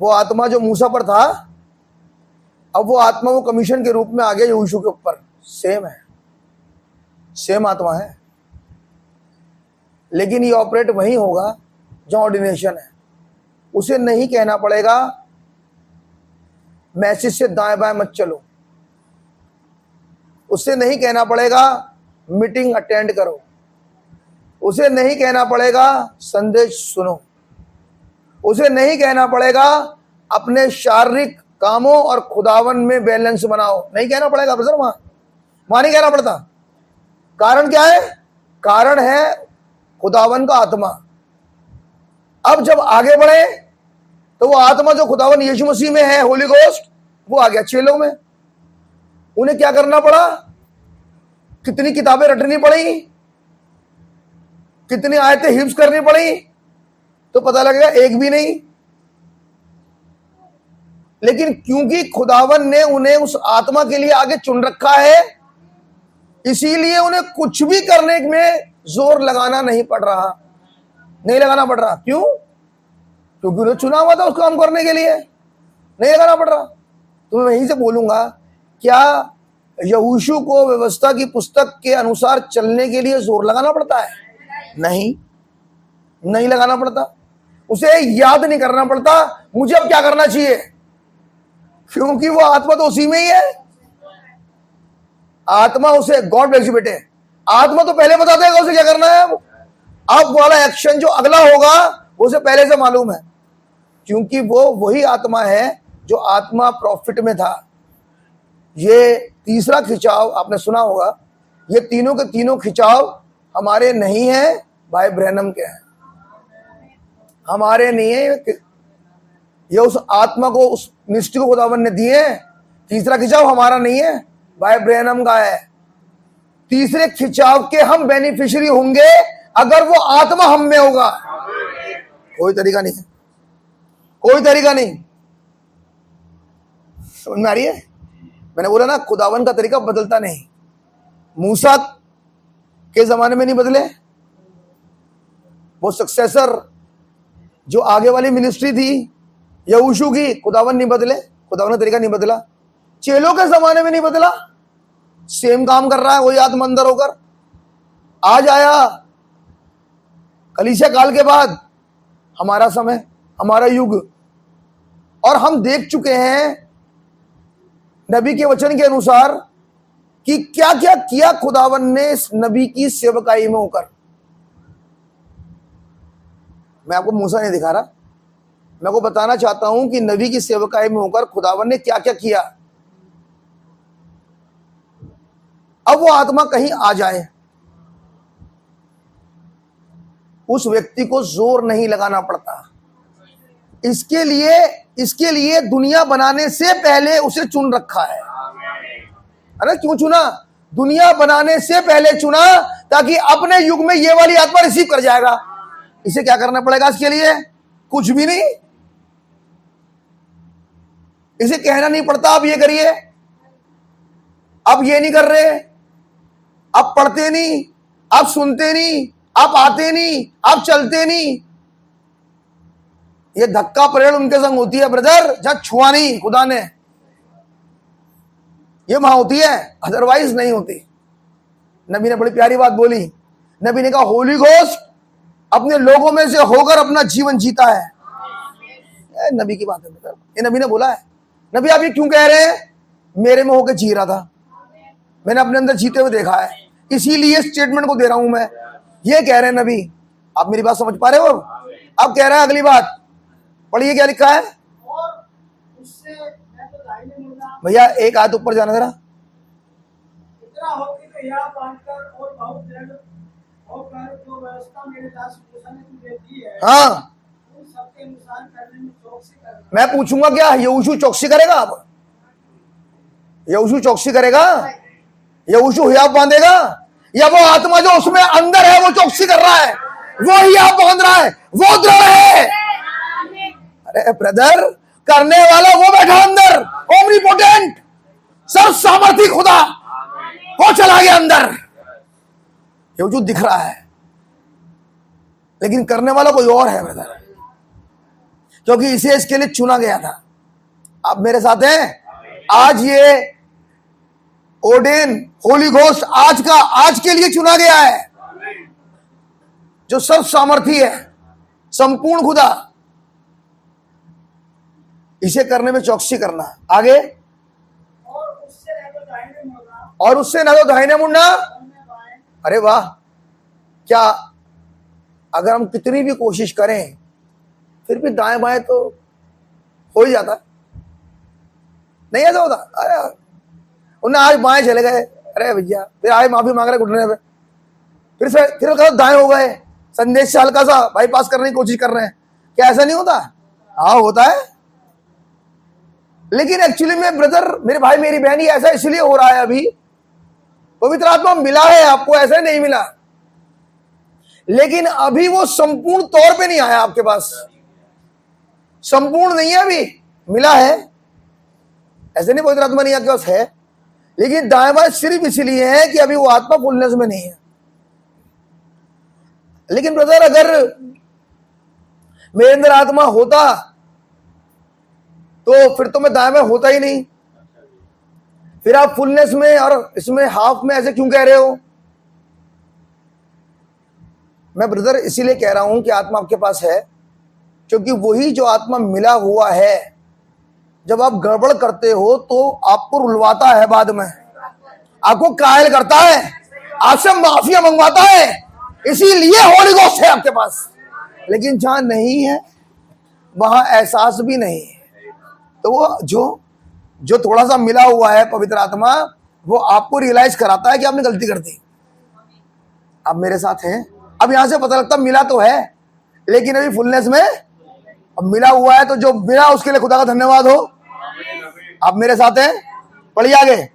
वो आत्मा जो मूसा पर था, अब वो आत्मा वो कमीशन के रूप में आ गया यीशु के ऊपर। सेम है, सेम आत्मा है, लेकिन ये ऑपरेट वहीं होगा जो ऑर्डिनेशन है। उसे नहीं कहना पड़ेगा मैसेज से दाएं बाएं मत चलो, उसे नहीं कहना पड़ेगा मीटिंग अटेंड करो, उसे नहीं कहना पड़ेगा संदेश सुनो, उसे नहीं कहना पड़ेगा अपने शारीरिक कामों और खुदावन में बैलेंस बनाओ, नहीं कहना पड़ेगा ब्रदर। वहां नहीं कहना पड़ता। कारण क्या है? कारण है खुदावन का आत्मा। अब जब आगे बढ़े तो वो आत्मा जो खुदावन यीशु मसीह में है, होली गोस्ट, वो आ गया चेलों में। उन्हें क्या करना पड़ा? कितनी किताबें रटनी पड़ी, कितनी आयतें हिफ्ज करनी पड़ी, तो पता लगेगा एक भी नहीं। लेकिन क्योंकि खुदावन ने उन्हें उस आत्मा के लिए आगे चुन रखा है, इसीलिए उन्हें कुछ भी करने में जोर लगाना नहीं पड़ रहा, नहीं लगाना पड़ रहा। क्यों? क्योंकि उन्हें चुना हुआ था उस काम करने के लिए, नहीं लगाना पड़ रहा। तो मैं वहीं से बोलूंगा, क्या यहोशू को व्यवस्था की पुस्तक के अनुसार चलने के लिए जोर लगाना पड़ता है? नहीं, नहीं लगाना पड़ता। उसे याद नहीं करना पड़ता मुझे अब क्या करना चाहिए, क्योंकि वो आत्मा तो उसी में ही है। आत्मा उसे, गॉड ब्लेस यू बेटे, आत्मा तो पहले बता देगा उसे क्या करना है। अब वाला एक्शन जो अगला होगा उसे पहले से मालूम है, क्योंकि वो वही आत्मा है जो आत्मा प्रॉफिट में था। ये तीसरा खिंचाव आपने सुना होगा, ये तीनों के तीनों खिंचाव हमारे नहीं है, भाई ब्रैनम के हैं, हमारे नहीं है। ये उस आत्मा को, उस मिनिस्ट्री को खुदावन ने दिए। तीसरा खिंचाव हमारा नहीं है, भाई ब्रैनम का है। तीसरे खिंचाव के हम बेनिफिशियरी होंगे अगर वो आत्मा हम में होगा। कोई तरीका नहीं है, कोई तरीका नहीं। समझ में आ रही है? मैंने बोला ना, खुदावन का तरीका बदलता नहीं। मूसा के जमाने में नहीं बदले, वो सक्सेसर जो आगे वाली मिनिस्ट्री थी यहोशू की, खुदावन नहीं बदले, खुदावन का तरीका नहीं बदला। चेलों के जमाने में नहीं बदला, सेम काम कर रहा है वही आत्मा अंदर होकर। आज आया कलीसिया काल के बाद हमारा समय, हमारा युग, और हम देख चुके हैं नबी के वचन के अनुसार कि क्या क्या किया खुदावन ने इस नबी की सेवकाई में होकर। मैं आपको मूसा नहीं दिखा रहा, मैं आपको बताना चाहता हूं कि नबी की सेवकाई में होकर खुदावन ने क्या क्या किया। अब वो आत्मा कहीं आ जाए, उस व्यक्ति को जोर नहीं लगाना पड़ता। इसके लिए दुनिया बनाने से पहले उसे चुन रखा है। अरे क्यों चुना? दुनिया बनाने से पहले चुना ताकि अपने युग में ये वाली आत्मा रिसीव कर जाएगा। इसे क्या करना पड़ेगा? इसके लिए कुछ भी नहीं, इसे कहना नहीं पड़ता आप ये करिए। आप ये नहीं कर रहे, आप पढ़ते नहीं, आप सुनते नहीं, आप आते नहीं, आप चलते नहीं। ये धक्का परेड उनके संग होती है ब्रदर जहां छुआ नहीं खुदा ने, ये वहां होती है, अदरवाइज नहीं होती। नबी ने बड़ी प्यारी बात बोली। नबी ने कहा होली घोस्ट अपने लोगों में से होकर अपना जीवन जीता है। नबी की बात है ब्रदर, ये नबी ने बोला है। नबी आप ये क्यों कह रहे हैं? मेरे में होकर जी रहा था, मैंने अपने अंदर जीते हुए देखा है, इसीलिए स्टेटमेंट को दे रहा हूं मैं। ये कह रहे हैं नबी। आप मेरी बात समझ पा रहे हो? अब कह रहा है अगली बात पढ़िए, क्या लिखा है और उससे मैं तो दाहिने मुड़ना भैया? एक आयत ऊपर जाना जरा। इतना हो कि तो यह बांधकर और बहुत दृढ़ होकर जो व्यवस्था मेरे दास मूसा ने तुझे दी है, हाँ, उन सबके अनुसार करने में चौकसी करना। मैं पूछूंगा क्या यहोशू चौकसी करेगा? अब यहोशू चौकसी करेगा? यहोशू हियाव बांधेगा? या वो आत्मा जो उसमें अंदर है वो चौकसी कर रहा है, वो हियाव बांध रहा है, वो दृढ़ है? अरे ब्रदर, करने वाला वो बैठा अंदर, ओमनीपोटेंट, सर्व सामर्थी खुदा, वो चला गया अंदर। यहोशू दिख रहा है, लेकिन करने वाला कोई और है ब्रदर, क्योंकि इसे इसके लिए चुना गया था। आप मेरे साथ हैं? आज ये ओडेन होली घोस्ट आज के लिए चुना गया है, जो सर्व सामर्थी है, संपूर्ण खुदा। इसे करने में चौकसी करना। आगे, और उससे न तो दाहिने मुड़ना और उससे ना तो दाहिने मुड़ना। और न बाएं, अरे वाह, क्या अगर हम कितनी भी कोशिश करें फिर भी दाएं बाएं तो हो ही जाता, नहीं ऐसा होता? अरे उन्हें आज बाएं चले गए, अरे भैया फिर आए माफी मांग रहे घुटने पे, फिर कहा दाएं हो गए, संदेश से हल्का सा बाईपास करने की कोशिश कर रहे हैं। क्या ऐसा नहीं होता? हाँ होता है। लेकिन एक्चुअली में ब्रदर, मेरे भाई मेरी बहन, ये ऐसा इसलिए हो रहा है अभी, पवित्र आत्मा मिला है आपको, ऐसा नहीं मिला, लेकिन अभी वो संपूर्ण तौर पे नहीं आया आपके पास, संपूर्ण नहीं है अभी, मिला है। ऐसे नहीं पवित्र आत्मा नहीं आपके पास है, लेकिन दाएं बाएं सिर्फ इसलिए है कि अभी वो आत्मा फुलनेस में नहीं है। लेकिन ब्रदर, अगर मेरे अंदर आत्मा होता तो फिर तो मैं दाएं बाएं होता ही नहीं। फिर आप फुलनेस में और इसमें हाफ में ऐसे क्यों कह रहे हो? मैं ब्रदर इसीलिए कह रहा हूं कि आत्मा आपके पास है, क्योंकि वही जो आत्मा मिला हुआ है, जब आप गड़बड़ करते हो तो आपको रुलवाता है, बाद में आपको कायल करता है, आपसे माफिया मंगवाता है। इसीलिए होली घोस्ट है आपके पास। लेकिन जहां नहीं है वहां एहसास भी नहीं है। तो वो जो थोड़ा सा मिला हुआ है पवित्र आत्मा, वो आपको रियलाइज कराता है कि आपने गलती कर दी। आप मेरे साथ हैं? अब यहां से पता लगता मिला तो है, लेकिन अभी फुलनेस में अब मिला हुआ है, तो जो मिला उसके लिए खुदा का धन्यवाद हो। आप मेरे साथ हैं? पढ़िए आगे।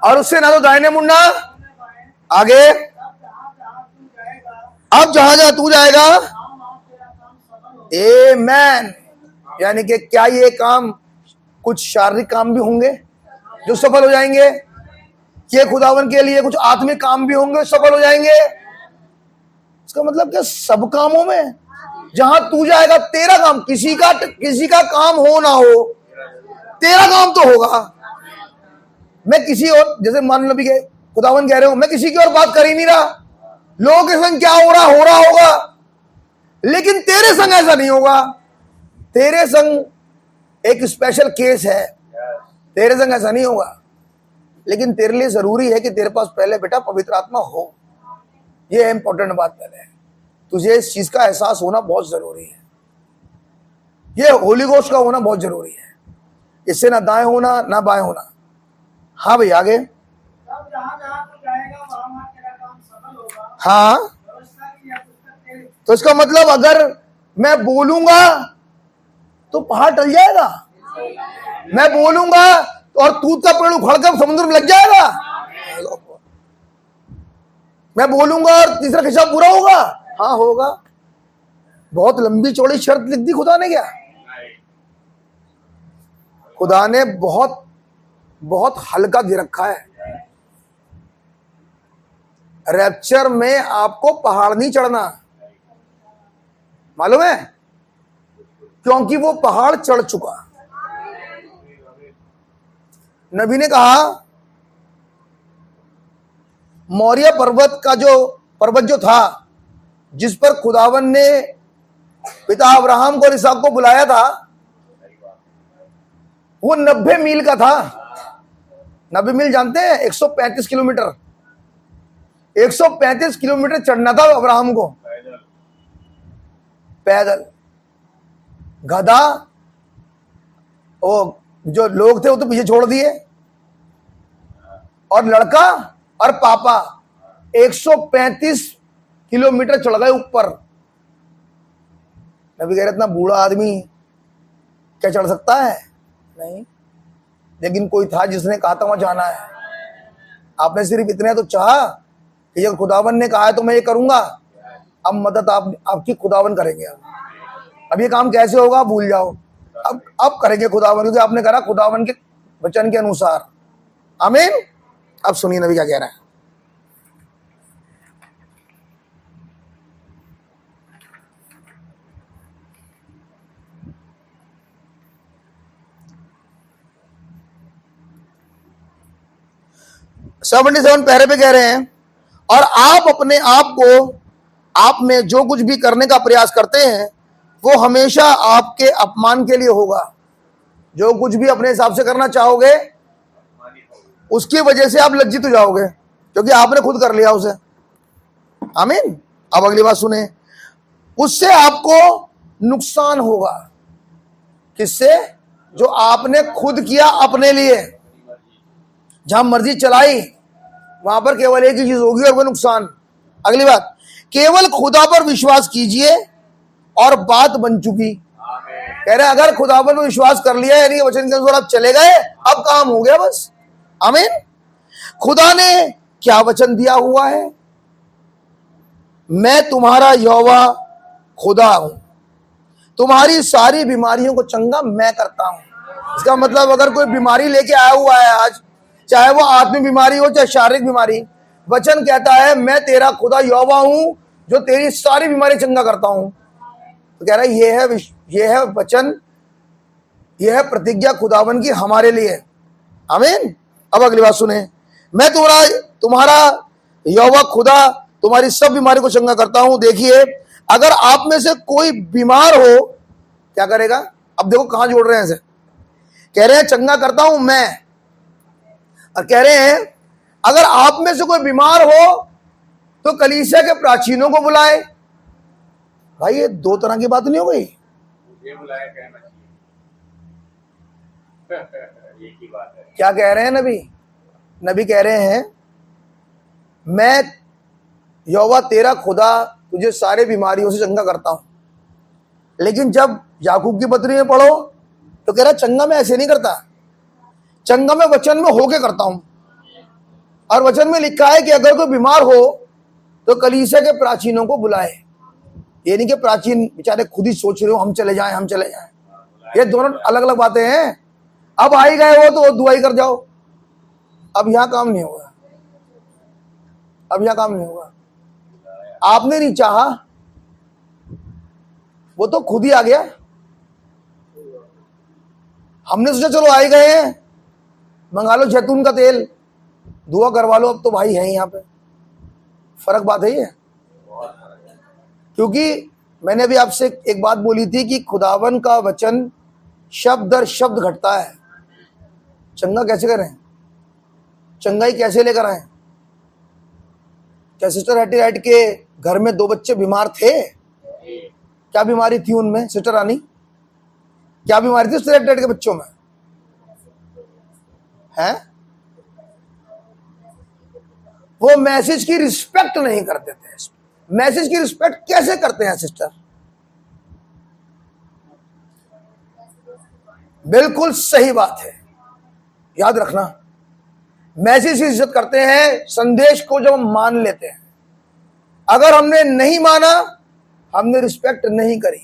और उससे ना तो दाहिने मुड़ना। आगे, अब जहां जहां तू जाएगा, आमेन। यानी कि क्या ये काम, कुछ शारीरिक काम भी होंगे जो सफल हो जाएंगे, ये खुदावन के लिए कुछ आत्मिक काम भी होंगे सफल हो जाएंगे। इसका मतलब क्या? सब कामों में जहां तू जाएगा, तेरा काम, किसी का काम हो ना हो, तेरा काम तो होगा। मैं किसी और, जैसे मान लो भी खुदावन कह रहे हो, मैं किसी की और बात कर ही नहीं रहा, लोगों के संग क्या हो रहा होगा, लेकिन तेरे संग ऐसा नहीं होगा। तेरे संग एक स्पेशल केस है, तेरे संग ऐसा नहीं होगा। लेकिन तेरे लिए जरूरी है कि तेरे पास पहले बेटा पवित्र आत्मा हो। ये इंपॉर्टेंट बात पहले है, तुझे इस चीज का एहसास होना बहुत जरूरी है। ये होली घोस्ट का होना बहुत जरूरी है। इससे ना दाएं होना ना बाएं होना। हाँ भाई आगे। तब जहां जहां तू जाएगा वहां वहां तेरा काम सफल होगा। हाँ, व्यवस्था की तो इसका मतलब अगर मैं बोलूंगा तो पहाड़ टल जाएगा, मैं बोलूंगा और तूत का पेड़ उखड़ कर समुद्र में लग जाएगा, मैं बोलूंगा और तीसरा खिसाब पूरा होगा, हाँ होगा। बहुत लंबी चौड़ी शर्त लिख दी खुदा ने क्या? खुदा ने बहुत बहुत हल्का दे रखा है। रैप्चर में आपको पहाड़ नहीं चढ़ना, मालूम है, क्योंकि वो पहाड़ चढ़ चुका। नबी ने कहा मौर्य पर्वत का जो पर्वत जो था जिस पर खुदावन ने पिता अब्राहम को और इसहाक को बुलाया था, वो 90 मील का था। 90 मील जानते हैं? 135 किलोमीटर। 135 किलोमीटर चढ़ना था अब्राहम को पैदल। गधा, वो जो लोग थे वो तो पीछे छोड़ दिए, और लड़का और पापा 135 किलोमीटर चढ़ गए ऊपर। नबी कह रहे इतना बूढ़ा आदमी क्या चढ़ सकता है? नहीं, लेकिन कोई था जिसने कहा था वहां जाना है। आपने सिर्फ इतने तो चाहा कि जब खुदावन ने कहा है तो मैं ये करूंगा। अब मदद आपकी खुदावन करेंगे। अब ये काम कैसे होगा भूल जाओ, अब करेंगे खुदावन, क्योंकि आपने करा खुदावन के वचन के अनुसार। आमीन। अब सुनिए नबी क्या कह रहा है। सेवेंटी 77 पहरे पे कह रहे हैं, और आप अपने आप को आप में जो कुछ भी करने का प्रयास करते हैं वो हमेशा आपके अपमान के लिए होगा। जो कुछ भी अपने हिसाब से करना चाहोगे उसकी वजह से आप लज्जित हो जाओगे, क्योंकि आपने खुद कर लिया उसे। आमीन। अब अगली बात सुने, उससे आपको नुकसान होगा। किससे? जो आपने खुद किया अपने लिए, जहां मर्जी चलाई वहां पर केवल एक ही चीज होगी और वो नुकसान। अगली बात, केवल खुदा पर विश्वास कीजिए और बात बन चुकी। कह रहे अगर खुदा पर विश्वास कर लिया, यानी वचन के अनुसार आप चले गए, अब काम हो गया बस। आमीन। खुदा ने क्या वचन दिया हुआ है? मैं तुम्हारा यहोवा खुदा हूं, तुम्हारी सारी बीमारियों को चंगा मैं करता हूं। इसका मतलब अगर कोई बीमारी लेके आया हुआ है आज, चाहे वो आत्मिक बीमारी हो चाहे शारीरिक बीमारी, वचन कहता है मैं तेरा खुदा यहोवा हूं जो तेरी सारी बीमारी चंगा करता हूं। तो कह रहा है ये है वचन, ये है प्रतिज्ञा खुदावन की हमारे लिए। आमीन। अब अगली बात सुने, मैं तुम्हारा यहोवा खुदा तुम्हारी सब बीमारी को चंगा करता हूं। देखिए अगर आप में से कोई बीमार हो, क्या करेगा? अब देखो कहां जोड़ रहे हैं इसे। कह रहे हैं चंगा करता हूं मैं, और कह रहे हैं अगर आप में से कोई बीमार हो तो कलीसिया के प्राचीनों को बुलाए। भाई ये दो तरह की बात नहीं हो गई? मुझे बुलाया कहना चाहिए। एक ही बात है। क्या कह रहे हैं नबी? नबी कह रहे हैं मैं यहोवा तेरा खुदा तुझे सारे बीमारियों से चंगा करता हूं। लेकिन जब याकूब की पत्री में पढ़ो तो कह रहा चंगा मैं ऐसे नहीं करता, चंगा मैं वचन में होके करता हूं। और वचन में लिखा है कि अगर कोई बीमार हो तो कलीसिया के प्राचीनों को बुलाए। ये नहीं कि प्राचीन बेचारे खुद ही सोच रहे हो हम चले जाएं। ये दोनों अलग अलग बातें हैं। अब आ ही गए हो तो दुआई कर जाओ। अब यहां काम नहीं होगा, अब यहां काम नहीं होगा। आपने नहीं चाहा, वो तो खुद ही आ गया। हमने सोचा चलो आ ही गए हैं, मंगा लो जैतून का तेल, दुआ करवा लो, अब तो भाई है यहाँ पे। फर्क बात है ये, क्योंकि मैंने अभी आपसे एक बात बोली थी कि खुदावन का वचन शब्द दर शब्द घटता है। चंगा कैसे करें? चंगाई कैसे लेकर आए? क्या सिस्टर हैटी राइट के घर में 2 बच्चे बीमार थे? क्या बीमारी थी उनमें सिस्टर रानी? क्या बीमारी थी सिस्टर हैटी राइट के बच्चों में? है वो मैसेज की रिस्पेक्ट नहीं करते थे। मैसेज की रिस्पेक्ट कैसे करते हैं सिस्टर? बिल्कुल सही बात है, याद रखना। मैसेज की इज्जत करते हैं संदेश को जब हम मान लेते हैं। अगर हमने नहीं माना, हमने रिस्पेक्ट नहीं करी।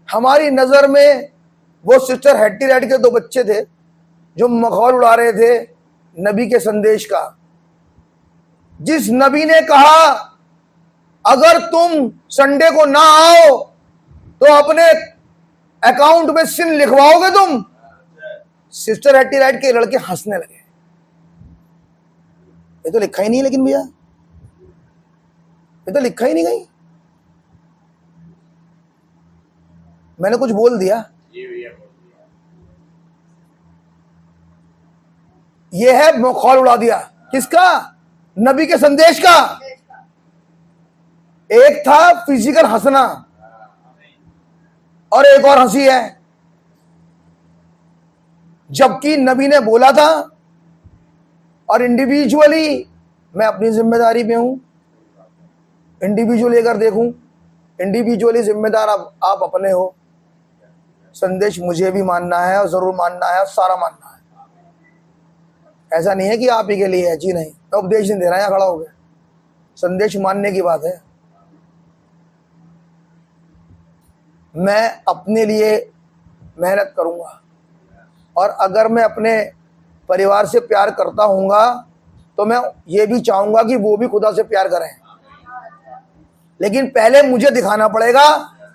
हमारी नजर में वो सिस्टर हैट्टी रेड के 2 बच्चे थे जो मखौल उड़ा रहे थे नबी के संदेश का। जिस नबी ने कहा अगर तुम संडे को ना आओ तो अपने अकाउंट में सिन लिखवाओगे तुम, सिस्टर हैट्टी रेड के लड़के हंसने लगे। ये तो लिखा ही नहीं, लेकिन भैया ये तो लिखा ही नहीं कहीं। मैंने कुछ बोल दिया? जी भैया बोल दिया। ये है मखौल उड़ा दिया किसका? नबी के संदेश का। एक था फिजिकल हंसना और एक और हंसी है, जबकि नबी ने बोला था। और इंडिविजुअली मैं अपनी जिम्मेदारी पे हूं। इंडिविजुअली अगर देखूं, इंडिविजुअली जिम्मेदार आप अपने हो। संदेश मुझे भी मानना है और जरूर मानना है और सारा मानना है। ऐसा नहीं है कि आप ही के लिए है, जी नहीं। मैं उपदेश नहीं दे रहा, यहां खड़ा हो गया। संदेश मानने की बात है। मैं अपने लिए मेहनत करूंगा, और अगर मैं अपने परिवार से प्यार करता हूंगा तो मैं ये भी चाहूंगा कि वो भी खुदा से प्यार करें। लेकिन पहले मुझे दिखाना पड़ेगा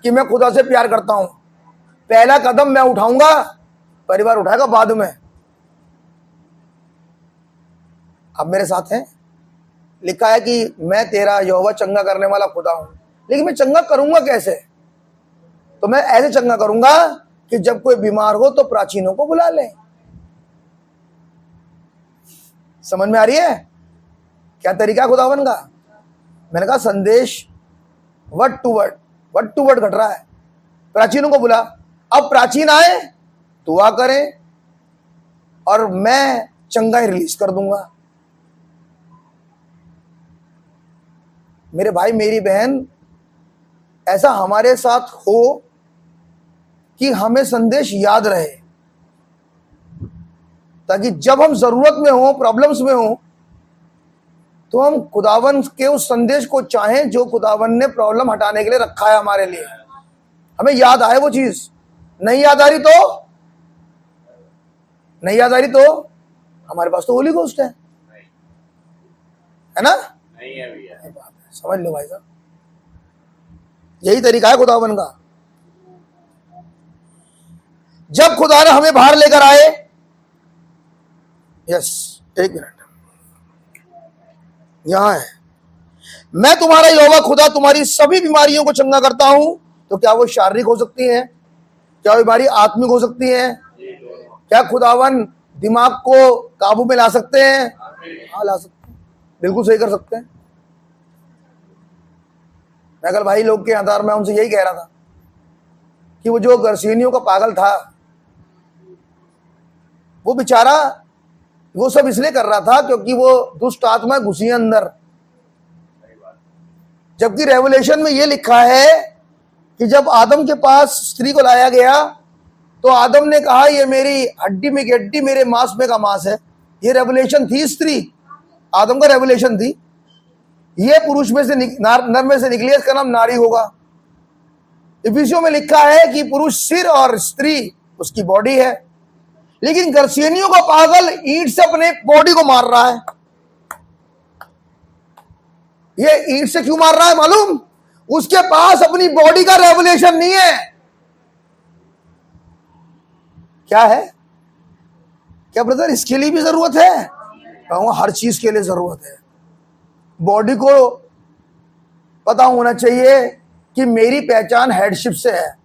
कि मैं खुदा से प्यार करता हूं। पहला कदम मैं उठाऊंगा, परिवार उठाएगा बाद में। अब मेरे साथ हैं, लिखा है कि मैं तेरा यहोवा चंगा करने वाला खुदा हूं। लेकिन मैं चंगा करूंगा कैसे? तो मैं ऐसे चंगा करूंगा कि जब कोई बीमार हो तो प्राचीनों को बुला ले। समझ में आ रही है क्या तरीका खुदावन का? मैंने कहा संदेश वर्ड टू वर्ड घट रहा है। प्राचीनों को बुला। अब प्राचीन आए, दुआ करें, और मैं चंगाई रिलीज कर दूंगा। मेरे भाई मेरी बहन, ऐसा हमारे साथ हो कि हमें संदेश याद रहे, ताकि जब हम जरूरत में हो, प्रॉब्लम्स में हो, तो हम खुदावन के उस संदेश को चाहें जो खुदावन ने प्रॉब्लम हटाने के लिए रखा है हमारे लिए। हमें याद आए वो चीज। नहीं याद आ रही तो हमारे पास तो होली गोस्ट है ना? नहीं है भैया। बात है, समझ लो भाई साहब। यही तरीका है खुदावन का। जब खुदा ने हमें बाहर लेकर आए, यस, एक मिनट, यहां है, मैं तुम्हारा यहोवा खुदा तुम्हारी सभी बीमारियों को चंगा करता हूं। तो क्या वो शारीरिक हो सकती है? क्या वो बीमारी आत्मिक हो सकती है? क्या खुदावन दिमाग को काबू में ला सकते हैं? हाँ, ला सकते हैं, बिल्कुल सही कर सकते हैं। मैं कल भाई लोग के आधार में उनसे यही कह रहा था कि वो जो गर्सिनियों का पागल था, वो बेचारा वो सब इसलिए कर रहा था क्योंकि वो दुष्ट आत्मा घुसी है अंदर। जबकि रेवलेशन में ये लिखा है कि जब आदम के पास स्त्री को लाया गया तो आदम ने कहा ये मेरी हड्डी में की हड्डी, मेरे मांस में का मांस है। ये रेवलेशन थी, स्त्री आदम का रेवलेशन थी। ये पुरुष में से नर में से निकली है, इसका नाम नारी होगा। इफिसियों में लिखा है कि पुरुष सिर और स्त्री उसकी बॉडी है। लेकिन गर्सिनियों का पागल ईंट से अपने बॉडी को मार रहा है। ये ईंट से क्यों मार रहा है मालूम? उसके पास अपनी बॉडी का रेवलेशन नहीं है। क्या है? क्या ब्रदर इसके लिए भी जरूरत है? कहूंगा हर चीज के लिए जरूरत है। बॉडी को पता होना चाहिए कि मेरी पहचान हेडशिप से है,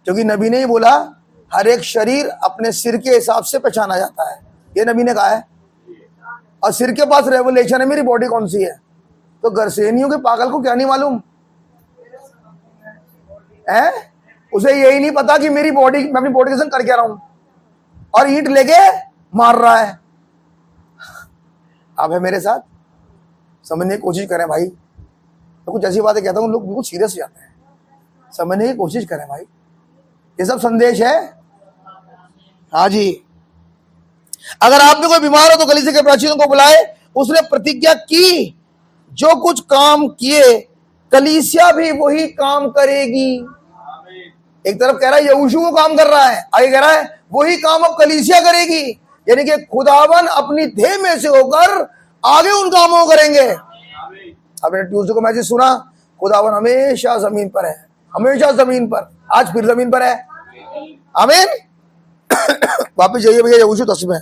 क्योंकि नबी ने ही बोला हर एक शरीर अपने सिर के हिसाब से पहचाना जाता है। ये नबी ने कहा है। और सिर के पास रेवलेशन है मेरी बॉडी कौन सी है। तो गर्सिनियों के पागल को क्या नहीं मालूम है? उसे यही नहीं पता कि मेरी बॉडी, मैं अपनी बॉडी के संग कर क्या रहा हूं, और ईंट लेके मार रहा है। आप है मेरे साथ? समझने की कोशिश करें भाई। तो कुछ ऐसी बातें कहता हूँ लोग बिल्कुल सीरियस हो जाते हैं। समझने की कोशिश करें भाई, ये सब संदेश है। हाँ जी, अगर आप में कोई बीमार हो तो कलीसिया के प्राचीनों को बुलाए। उसने प्रतिज्ञा की, जो कुछ काम किए कलीसिया भी वही काम करेगी। एक तरफ कह रहा है यहोशू को काम कर रहा है, आगे कह रहा है वही काम अब कलीसिया करेगी। यानी कि खुदावन अपनी देह में से होकर आगे उन कामों को करेंगे। आपने ट्यूसडे को मैसेज सुना, खुदावन हमेशा जमीन पर है, हमेशा जमीन पर, आज फिर जमीन पर है। आमीन। वापिस जाइए भैया यहोशू 10 में।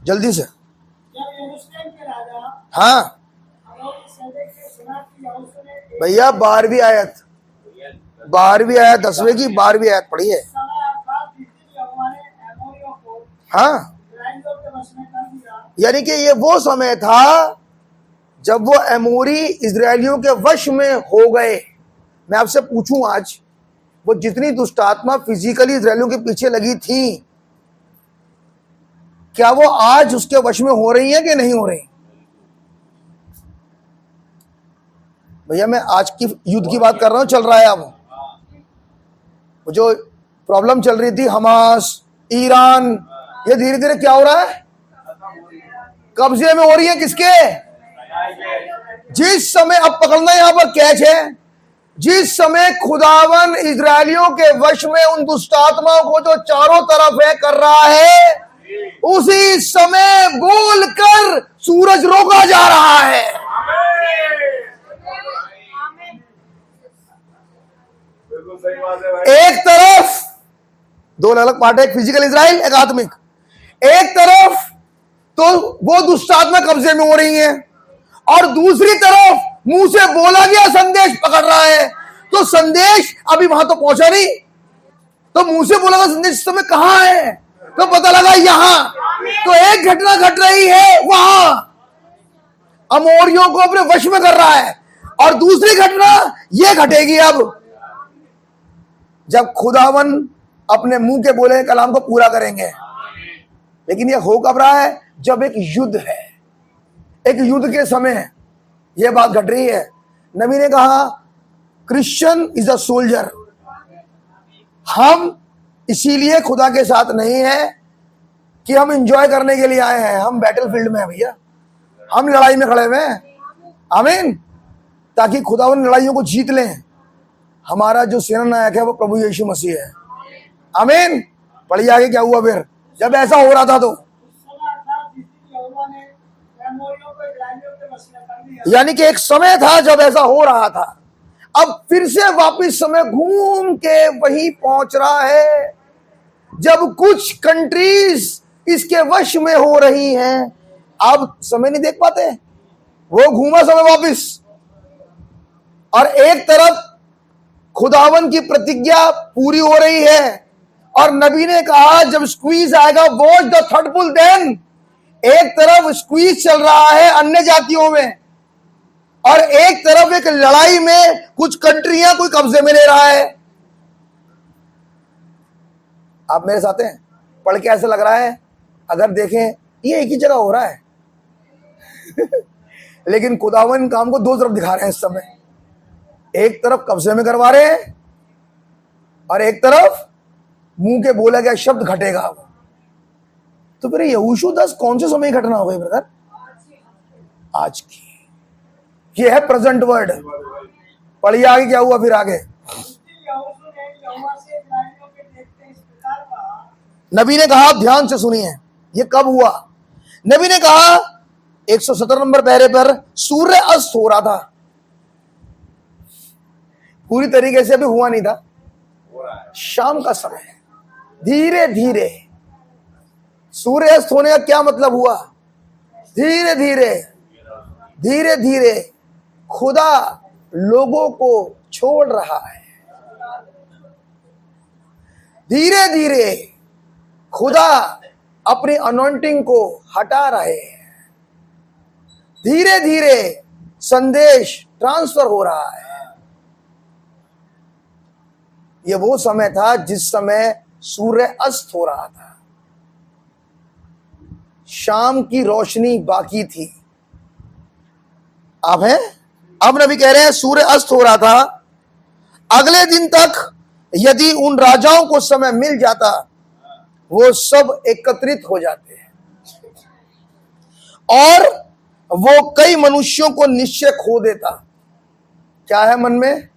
जल्दी से। जब यरूशलेम के राजा हाँ सैनिक ने सुना कि यहोशू ने भैया 12वीं आयत, 12वीं आयत 10वें की 12वीं आयत पढ़िए। समय अर्थात जिस दिन यहोवा ने एमोरियों को हाँ, इस्राएलियों के वश में कर दिया, यानी कि ये वो समय था जब वो एमोरी इजरायलियों के वश में हो गए। मैं आपसे पूछूं, आज वो जितनी दुष्ट आत्मा फिजिकली इजरायलियों के पीछे लगी थी, क्या वो आज उसके वश में हो रही है कि नहीं हो रही? भैया मैं आज की युद्ध की बात कर रहा हूं, चल रहा है अब। वो जो प्रॉब्लम चल रही थी हमास, ईरान, ये धीरे धीरे क्या हो रहा है? कब्जे में हो रही है किसके? जिस समय, अब पकड़ना यहां पर कैच है, जिस समय खुदावन इजरायलियों के वश में उन दुष्ट आत्माओं को जो चारों तरफ है कर रहा है, उसी समय बोलकर सूरज रोका जा रहा है। एक तरफ दो अलग पार्ट है, एक फिजिकल इजराइल, एक आत्मिक। एक तरफ तो वो दुष्ट आत्मा कब्जे में हो रही है, और दूसरी तरफ मुंह से बोला गया संदेश पकड़ रहा है। तो संदेश अभी वहां तो पहुंचा नहीं, तो मुंह से बोला गया संदेश इस समय कहां है? तो पता लगा यहां। तो एक घटना घट रही है वहां, अमोरियों को अपने वश में कर रहा है, और दूसरी घटना ये घटेगी अब, जब खुदावन अपने मुंह के बोले कलाम को पूरा करेंगे। लेकिन ये हो कब रहा है? जब एक युद्ध है, एक युद्ध के समय यह बात घट रही है। नबी ने कहा क्रिश्चियन इज अ सोल्जर। हम इसीलिए खुदा के साथ नहीं है कि हम एंजॉय करने के लिए आए हैं, हम बैटलफील्ड में हैं भैया, हम लड़ाई में खड़े हुए हैं। आमीन। ताकि खुदावन लड़ाइयों को जीत लें। हमारा जो सेना नायक है वो प्रभु यीशु मसीह है। आमीन। पढ़िए आगे क्या हुआ फिर जब ऐसा हो रहा था। तो समय अर्थात जिस दिन यहोवा ने एमोरियों को इस्राएलियों के वश में कर दिया, यानी कि एक समय था जब ऐसा हो रहा था, अब फिर से वापिस समय घूम के वही पहुंच रहा है जब कुछ कंट्रीज इसके वश में हो रही हैं। आप समय नहीं देख पाते, वो घूमा समय वापिस। और एक तरफ खुदावन की प्रतिज्ञा पूरी हो रही है, और नबी ने कहा जब स्क्वीज आएगा watch the third pull then. एक तरफ स्क्वीज चल रहा है अन्य जातियों में, और एक तरफ एक लड़ाई में कुछ कंट्रियां कोई कब्जे में ले रहा है। आप मेरे साथ हैं? पढ़ के ऐसा लग रहा है, अगर देखें ये एक ही जगह हो रहा है लेकिन खुदावन काम को दो तरफ दिखा रहे हैं इस समय। एक तरफ कब्जे में करवा रहे हैं, और एक तरफ मुंह के बोला गया शब्द घटेगा। तो फिर यहोशू 10 कौन से समय घटना हो गई ब्रदर? आज की। ये है प्रेजेंट वर्ड। पढ़िए आगे क्या हुआ फिर आगे। उस दिन यहोशू ने यहोवा से इस्राएलियों के देखते इस प्रकार कहा। नबी ने कहा, ध्यान से सुनिए, ये कब हुआ? नबी ने कहा 117 नंबर पैरे पर, सूर्य अस्त हो रहा था, पूरी तरीके से भी हुआ नहीं था, शाम का समय, धीरे धीरे सूर्य अस्त होने का क्या मतलब हुआ? धीरे धीरे धीरे धीरे खुदा लोगों को छोड़ रहा है। धीरे धीरे खुदा अपनी अनॉइंटिंग को हटा रहे हैं। धीरे धीरे संदेश ट्रांसफर हो रहा है। ये वो समय था जिस समय सूर्य अस्त हो रहा था। शाम की रोशनी बाकी थी। अब है, अब नबी कह रहे हैं सूर्य अस्त हो रहा था। अगले दिन तक यदि उन राजाओं को समय मिल जाता, वो सब एकत्रित हो जाते हैं और वो कई मनुष्यों को निश्चय खो देता। क्या है मन में,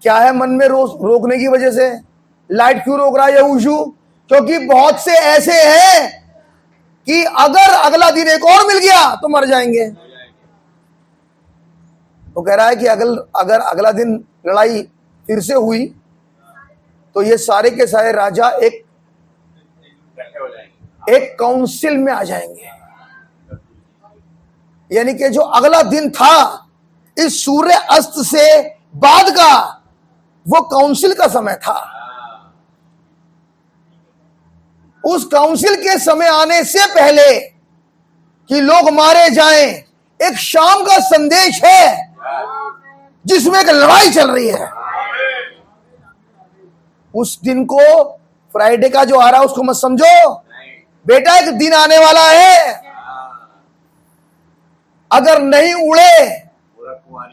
क्या है मन में रोकने की वजह से? लाइट क्यों रोक रहा है यहोशू? क्योंकि बहुत से ऐसे हैं कि अगर अगला दिन एक और मिल गया तो मर जाएंगे। वो कह रहा है कि अगर अगला दिन लड़ाई फिर से हुई तो ये सारे के सारे राजा एक काउंसिल में आ जाएंगे। यानी कि जो अगला दिन था इस सूर्य अस्त से बाद का, वो काउंसिल का समय था। उस काउंसिल के समय आने से पहले कि लोग मारे जाएं, एक शाम का संदेश है जिसमें एक लड़ाई चल रही है। उस दिन को, फ्राइडे का जो आ रहा है उसको मत समझो बेटा, एक दिन आने वाला है। अगर नहीं उड़े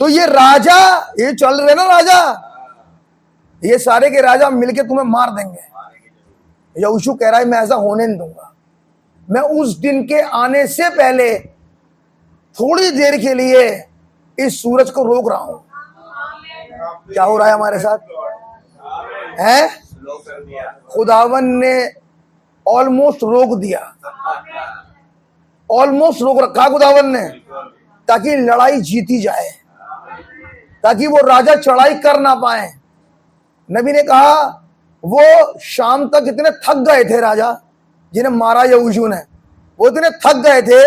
तो ये राजा, ये चल रहे ना राजा, ये सारे के राजा मिलके तुम्हें मार देंगे। यहोशू कह रहा है मैं ऐसा होने नहीं दूंगा। मैं उस दिन के आने से पहले थोड़ी देर के लिए इस सूरज को रोक रहा हूं। क्या हो रहा है हमारे साथ है? खुदावन ने ऑलमोस्ट रोक दिया, ऑलमोस्ट रोक रखा खुदावन ने, ताकि लड़ाई जीती जाए, ताकि वो राजा चढ़ाई कर ना पाए। नबी ने कहा वो शाम तक इतने थक गए थे राजा जिन्हें मारा यहोशू ने, वो इतने थक गए थे,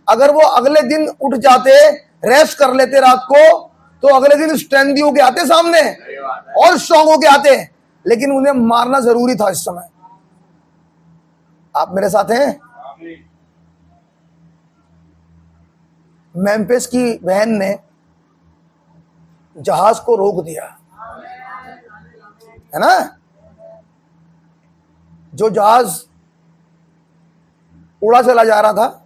अगर वो अगले दिन उठ जाते, रेस्ट कर लेते रात को, तो अगले दिन स्ट्रेंथ होके आते सामने और स्ट्रांग होके आते। लेकिन उन्हें मारना जरूरी था इस समय। आप मेरे साथ हैं? मेम्फिस की बहन ने जहाज को रोक दिया, है ना? जो जहाज उड़ा चला जा रहा था,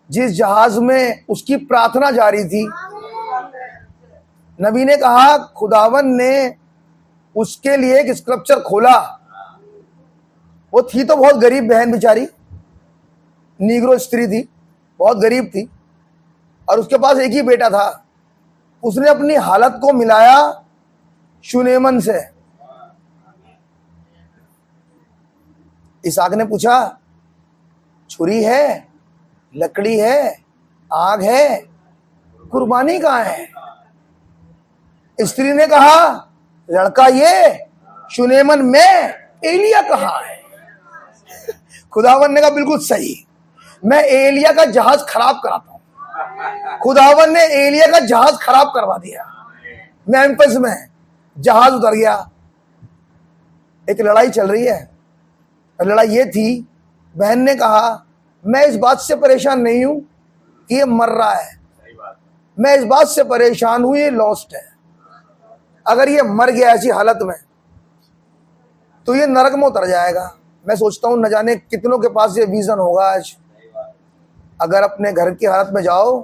जिस जहाज में उसकी प्रार्थना जारी थी, नबी ने कहा खुदावन ने उसके लिए एक स्क्रिप्चर खोला। वो थी तो बहुत गरीब बहन बेचारी, नीग्रो स्त्री थी, बहुत गरीब थी, और उसके पास एक ही बेटा था। उसने अपनी हालत को मिलाया शुनेमन से। इसहाक ने पूछा छुरी है, लकड़ी है, आग है, कुर्बानी कहाँ है? स्त्री ने कहा लड़का ये, शुनेमन में, एलिया कहाँ है? खुदावन ने कहा बिल्कुल सही, मैं एलिया का जहाज खराब कराता हूं। खुदावन ने एलिया का जहाज खराब करवा दिया। मेम्फिस में जहाज उतर गया। एक लड़ाई चल रही है। लड़ाई ये थी, बहन ने कहा मैं इस बात से परेशान नहीं हूं कि ये मर रहा है, मैं इस बात से परेशान हूं ये लॉस्ट है। अगर ये मर गया ऐसी हालत में तो ये नरक में उतर जाएगा। मैं सोचता हूं न जाने कितनों के पास ये विजन होगा आज। अगर अपने घर की हालत में जाओ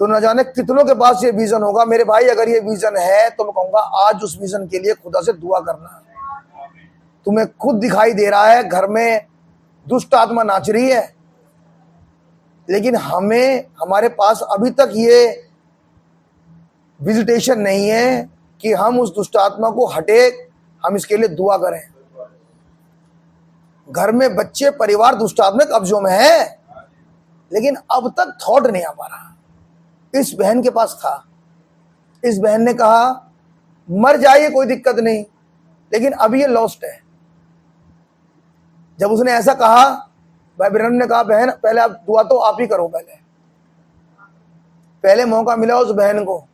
तो न जाने कितनों के पास ये विजन होगा। मेरे भाई अगर ये विजन है तो मैं कहूंगा आज उस विजन के लिए खुदा से दुआ करना। तुम्हें खुद दिखाई दे रहा है घर में दुष्ट आत्मा नाच रही है, लेकिन हमारे पास अभी तक ये विजिटेशन नहीं है कि हम उस दुष्ट आत्मा को हटे, हम इसके लिए दुआ करें। घर में बच्चे, परिवार दुष्ट आत्मा कब्जों में है, लेकिन अब तक थॉट नहीं आ पा रहा। इस बहन के पास था। इस बहन ने कहा मर जाइए कोई दिक्कत नहीं, लेकिन अभी ये लॉस्ट है। जब उसने ऐसा कहा, भाई ब्रह्म ने कहा बहन पहले आप दुआ तो आप ही करो। पहले मौका मिला उस बहन को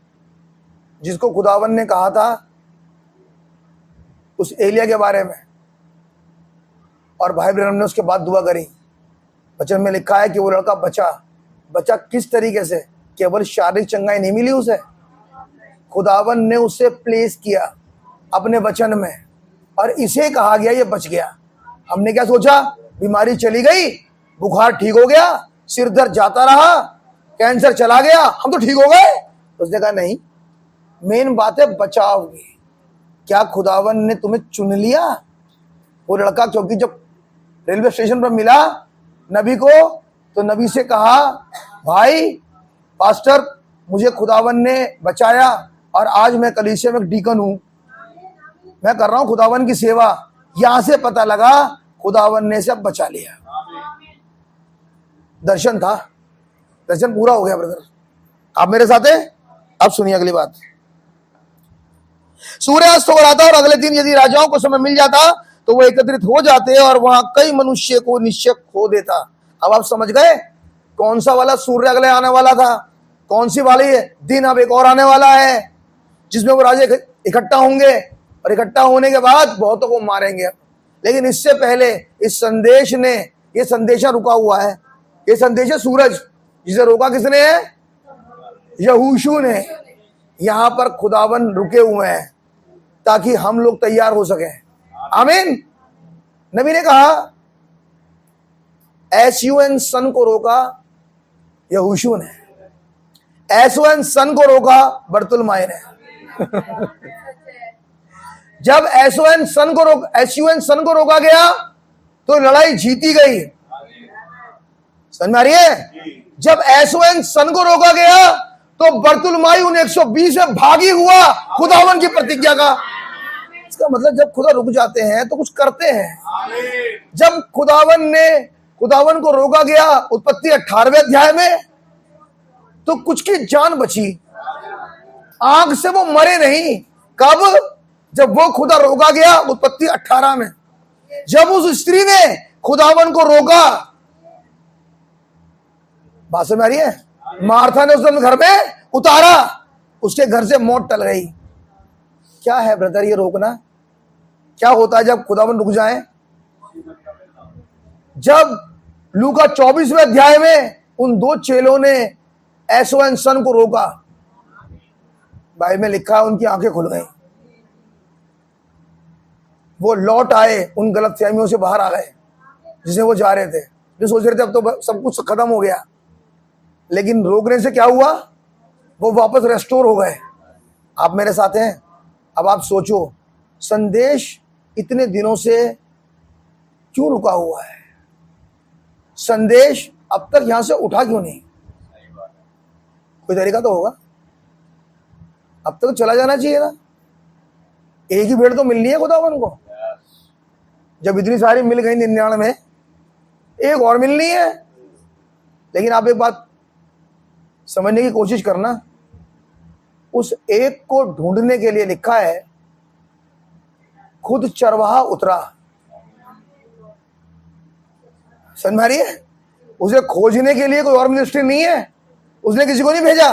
जिसको खुदावन ने कहा था उस एलिया के बारे में, और भाई ब्रह्म ने उसके बाद दुआ करी। वचन में लिखा है कि वो लड़का बचा किस तरीके से? केवल शारीरिक चंगाई नहीं मिली उसे, खुदावन ने उसे प्लेस किया अपने वचन में, और इसे कहा गया ये बच गया। हमने क्या सोचा बीमारी चली गई, बुखार ठीक हो गया, सिर दर्द जाता रहा, कैंसर चला गया, हम तो ठीक हो गए। उसने कहा नहीं, मेन बात है बचाव की। क्या खुदावन ने तुम्हें चुन लिया? वो लड़का क्योंकि जब रेलवे स्टेशन पर मिला नबी को, तो नबी से कहा, भाई पास्टर, मुझे खुदावन ने बचाया और आज मैं कलीसिया में एक डीकन हूं, मैं कर रहा हूं खुदावन की सेवा। यहां से पता लगा खुदावन ने सब बचा लिया। दर्शन था, दर्शन पूरा हो गया ब्रदर। आप मेरे साथ हैं? अब सुनिए अगली बात। सूर्यास्त हो रहा था और अगले दिन यदि राजाओं को समय मिल जाता तो वो एकत्रित हो जाते और वहां कई मनुष्य को निश्चय खो देता। अब आप समझ गए कौन सा वाला सूर्य अगले आने वाला था, कौन सी वाली दिन अब एक और आने वाला है जिसमें वो राजे इकट्ठा होंगे और इकट्ठा होने के बाद बहुतों को मारेंगे। लेकिन इससे पहले इस संदेश ने, ये संदेशा रुका हुआ है, ये संदेश है सूरज, जिसे रोका किसने है? यहोशू ने। यहां पर खुदावन रुके हुए हैं ताकि हम लोग तैयार हो सके। आमीन। नबी ने कहा एसयूएन सन को रोका यहोशू ने, एसयूएन सन को रोका बर्तुलमाई ने। जब एसयूएन सन को रोका गया तो लड़ाई जीती गई। समझ में आ रही है? जब एसयूएन सन को रोका गया तो बर्तुलमाई उन 120 में भागी हुआ खुदावन की प्रतिज्ञा का। इसका मतलब जब खुदा रुक जाते हैं तो कुछ करते हैं। जब खुदावन को रोका गया उत्पत्ति 18वें अध्याय में, तो कुछ की जान बची, आग से वो मरे नहीं। कब? जब वो खुदा रोका गया उत्पत्ति 18 में। जब उस स्त्री ने खुदावन को रोका, बात समझ आ रही है? मार्था ने उसे घर में उतारा, उसके घर से मौत टल गई। क्या है ब्रदर ये रोकना? क्या होता है जब खुदावन रुक जाए? जब लूका 24वें अध्याय में उन दो चेलों ने एसयूएन सन को रोका, बाइबल में लिखा है उनकी आंखें खुल गई, वो लौट आए, उन गलतफहमियों से बाहर आ गए जिसे वो जा रहे थे, जो सोच रहे थे अब तो सब कुछ खत्म हो गया। लेकिन रोकने से क्या हुआ? वो वापस रेस्टोर हो गए। आप मेरे साथ हैं? अब आप सोचो, संदेश इतने दिनों से क्यों रुका हुआ है? संदेश अब तक यहां से उठा क्यों नहीं? कोई तरीका तो होगा, अब तक चला जाना चाहिए ना। एक ही भेड़ तो मिलनी है खुदावन को। जब इतनी सारी मिल गई 99 में, एक और मिलनी है। लेकिन आप एक बात समझने की कोशिश करना, उस एक को ढूंढने के लिए लिखा है खुद चरवाहा उतरा। समझ में आ रही है? उसे खोजने के लिए कोई और मिनिस्ट्री नहीं है, उसने किसी को नहीं भेजा।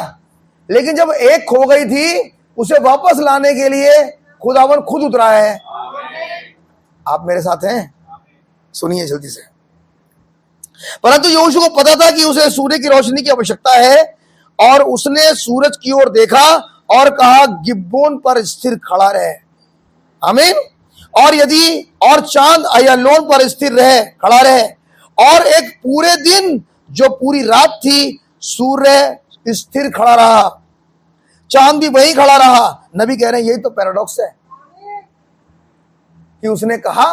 लेकिन जब एक खो गई थी, उसे वापस लाने के लिए खुदावन खुद उतरा है। आप मेरे साथ हैं? सुनिए जल्दी से। परंतु यहोशू को पता था कि उसे सूर्य की रोशनी की आवश्यकता है, और उसने सूरज की ओर देखा और कहा गिब्बोन पर स्थिर खड़ा रहे। आमीन। और यदि और चांद अय्यालोन पर स्थिर रहे, खड़ा रहे, और एक पूरे दिन जो पूरी रात थी सूर्य स्थिर खड़ा रहा, चांद भी वहीं खड़ा रहा। नबी कह रहे हैं यही तो पैराडॉक्स है कि उसने कहा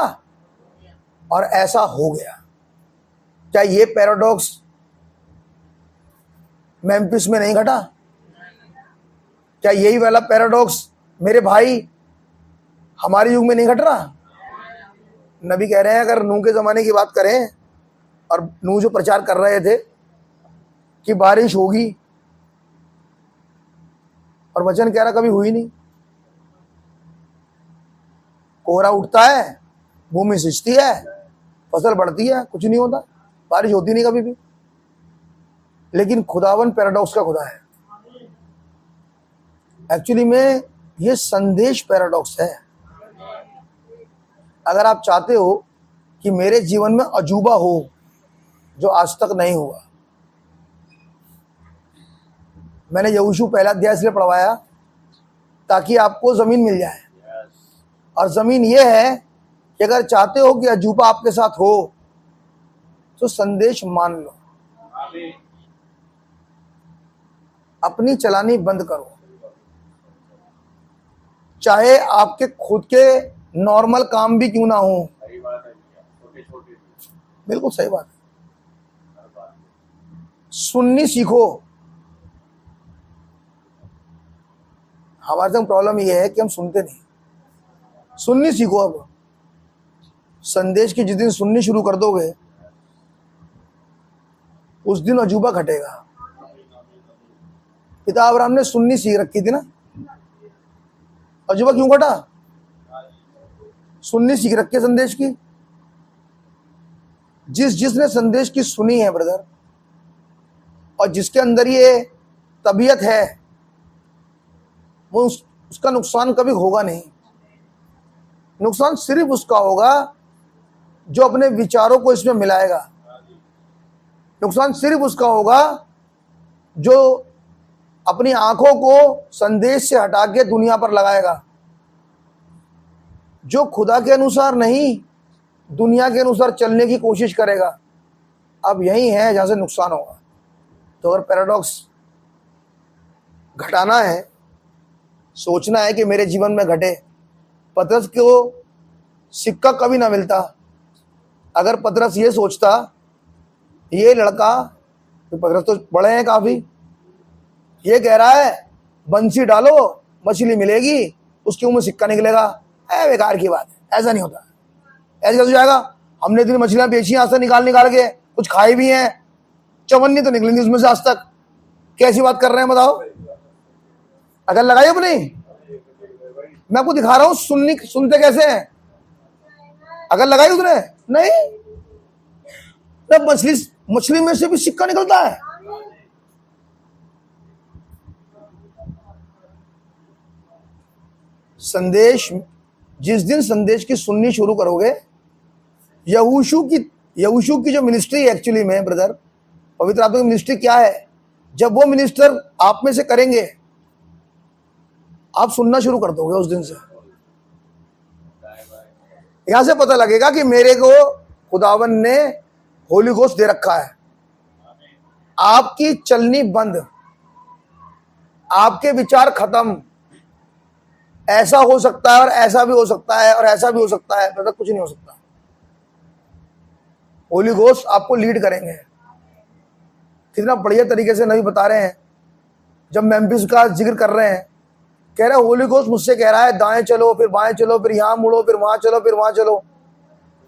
और ऐसा हो गया। क्या ये पैराडॉक्स मेम्फिस में नहीं घटा? क्या यही वाला पैराडॉक्स मेरे भाई हमारे युग में नहीं घट रहा? नबी कह रहे हैं अगर नूह के जमाने की बात करें, और नूह जो प्रचार कर रहे थे कि बारिश होगी, और वचन कह रहा कभी हुई नहीं। कोहरा उठता है, भूमि सिंचती है, फसल बढ़ती है, कुछ नहीं होता, बारिश होती नहीं कभी भी। लेकिन खुदावन पैराडॉक्स का खुदा है। एक्चुअली में ये संदेश पैराडॉक्स है। अगर आप चाहते हो कि मेरे जीवन में अजूबा हो जो आज तक नहीं हुआ, मैंने यहोशू पहला अध्याय इसलिए पढ़वाया ताकि आपको जमीन मिल जाए। और जमीन यह है कि अगर चाहते हो कि अजूबा आपके साथ हो तो संदेश मान लो, आमीन। अपनी चलानी बंद करो। चाहे आपके खुद के नॉर्मल काम भी क्यों ना हो। सही बात है भैया, छोटे छोटे बिल्कुल सही बात है। हर बात। सुननी सीखो। हमारे संग प्रॉब्लम यह है कि हम सुनते नहीं। सुननी सीखो। अब संदेश की जिस दिन सुननी शुरू कर दोगे उस दिन अजूबा घटेगा। पिता अब्राहम ने सुननी सीख रखी थी ना, अजूबा क्यों घटा? सुननी सीख रखी है संदेश की। जिसने संदेश की सुनी है ब्रदर, और जिसके अंदर ये तबीयत है, वो उसका नुकसान कभी होगा नहीं। नुकसान सिर्फ उसका होगा जो अपने विचारों को इसमें मिलाएगा। नुकसान सिर्फ उसका होगा जो अपनी आंखों को संदेश से हटा के दुनिया पर लगाएगा। जो खुदा के अनुसार नहीं, दुनिया के अनुसार चलने की कोशिश करेगा। अब यही है जहां से नुकसान होगा। तो अगर पैराडॉक्स घटाना है, सोचना है कि मेरे जीवन में घटे, पतरस को सिक्का कभी ना मिलता। अगर पतरस ये सोचता, ये लड़का, तो पतरस तो बड़े हैं काफी, ये कह रहा है बंसी डालो मछली मिलेगी, उसके मुंह में सिक्का निकलेगा, बेकार की बात है। ऐसा नहीं होता। ऐसे कैसे हो जाएगा? हमने इतनी मछलियां बेची यहाँ से निकाल के, कुछ खाई भी हैं, चवन्नी तो निकलेंगी उसमें से आज तक। कैसी बात कर रहे हैं बताओ? अगर लगाई अपनी, मैं आपको दिखा रहा हूं सुनते कैसे हैं। अगर लगाई उसने नहीं, मछली में से भी सिक्का निकलता है। संदेश, जिस दिन संदेश की सुननी शुरू करोगे, यहोशू की जो मिनिस्ट्री एक्चुअली में ब्रदर, पवित्र आत्मा की मिनिस्ट्री क्या है? जब वो मिनिस्टर आप में से करेंगे, आप सुनना शुरू कर दोगे। उस दिन से यहां से पता लगेगा कि मेरे को खुदावन ने होली घोस्ट दे रखा है। आपकी चलनी बंद, आपके विचार खत्म। ऐसा हो सकता है और ऐसा भी हो सकता है और ऐसा भी हो सकता है, मतलब कुछ नहीं हो सकता। होली घोस्ट आपको लीड करेंगे। कितना बढ़िया तरीके से नबी बता रहे हैं। जब मेम्फिस का जिक्र कर रहे हैं, कह रहे होली घोस्ट मुझसे कह रहा है दाएं चलो, फिर बाएं चलो, फिर यहां मुड़ो, फिर वहां चलो, फिर वहां चलो।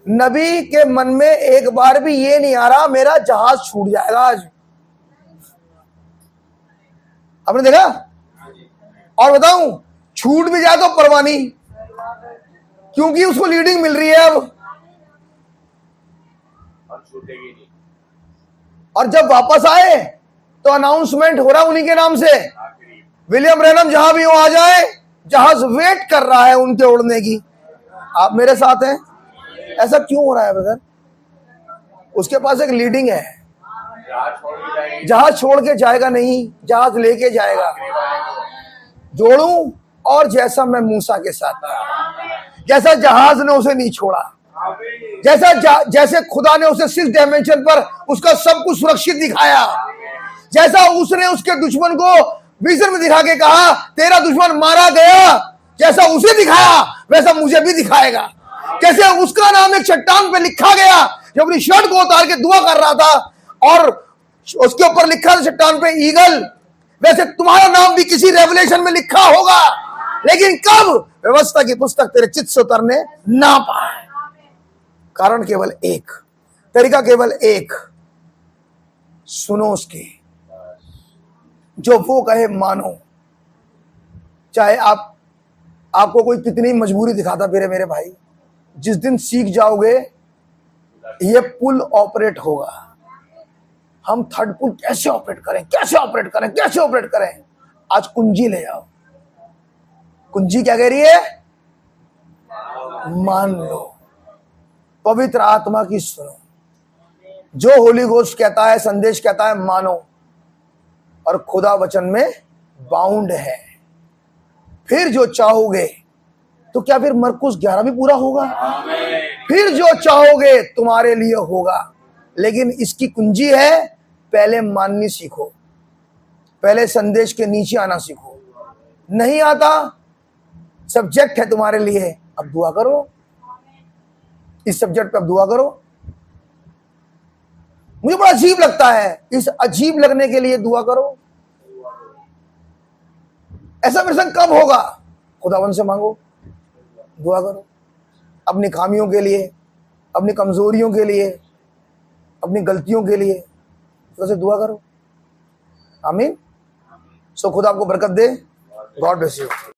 नबी के मन में एक बार भी ये नहीं आ रहा मेरा जहाज छूट जाएगा आज। आपने देखा? और बताऊं, छूट भी जाए तो परवाह नहीं, क्योंकि उसको लीडिंग मिल रही है अब, और छूटेगी नहीं। और जब वापस आए तो अनाउंसमेंट हो रहा उन्हीं के नाम से, आखिरी विलियम ब्रैनम जहां भी हो आ जाए, जहाज वेट कर रहा है उनके उड़ने की। आप मेरे साथ हैं? ऐसा क्यों हो रहा है ब्रदर? उसके पास एक लीडिंग है। जहाज छोड़ के जाएगी। जहाज छोड़ के जाएगा नहीं, जहाज लेके जाएगा। जोड़ूं और जैसा मैं मूसा के साथ था, जैसा जहाज ने उसे नहीं छोड़ा, जैसे खुदा ने उसे 6 डायमेंशन पर उसका सब कुछ सुरक्षित दिखाया, जैसा उसने उसके दुश्मन को विजन में दिखा के कहा तेरा दुश्मन मारा गया, जैसा उसे दिखाया वैसा मुझे भी दिखाएगा। जैसे उसका नाम एक चट्टान पे लिखा गया, जब अपनी शर्ट को उतार के दुआ कर रहा था और उसके ऊपर लिखा था चट्टान पे ईगल, वैसे तुम्हारा नाम भी किसी रेवलेशन में लिखा होगा, लेकिन कब? व्यवस्था की पुस्तक तेरे चित्त से उतरने ना पाए। कारण केवल एक, तरीका केवल एक, सुनो उसकी, जो वो कहे मानो। चाहे आपको कोई कितनी मजबूरी दिखाता फिरे मेरे भाई, जिस दिन सीख जाओगे ये पुल ऑपरेट होगा। हम थर्ड पुल कैसे ऑपरेट करें, कैसे ऑपरेट करें, कैसे ऑपरेट करें? आज कुंजी ले आओ। कुंजी क्या कह रही है? मान लो, पवित्र आत्मा की सुनो। जो होली घोस्ट कहता है, संदेश कहता है, मानो। और खुदा वचन में बाउंड है। फिर जो चाहोगे, तो क्या फिर मरकुस 11 भी पूरा होगा? फिर जो चाहोगे तुम्हारे लिए होगा। लेकिन इसकी कुंजी है, पहले माननी सीखो, पहले संदेश के नीचे आना सीखो। नहीं आता, सब्जेक्ट है तुम्हारे लिए, अब दुआ करो, इस सब्जेक्ट पे अब दुआ करो। मुझे बड़ा अजीब लगता है, इस अजीब लगने के लिए दुआ करो। ऐसा मेरे संग कब होगा? खुदावन से मांगो, दुआ करो, अपनी खामियों के लिए, अपनी कमजोरियों के लिए, अपनी गलतियों के लिए खुदा से दुआ करो। आमीन। सो खुदा आपको बरकत दे। God bless you.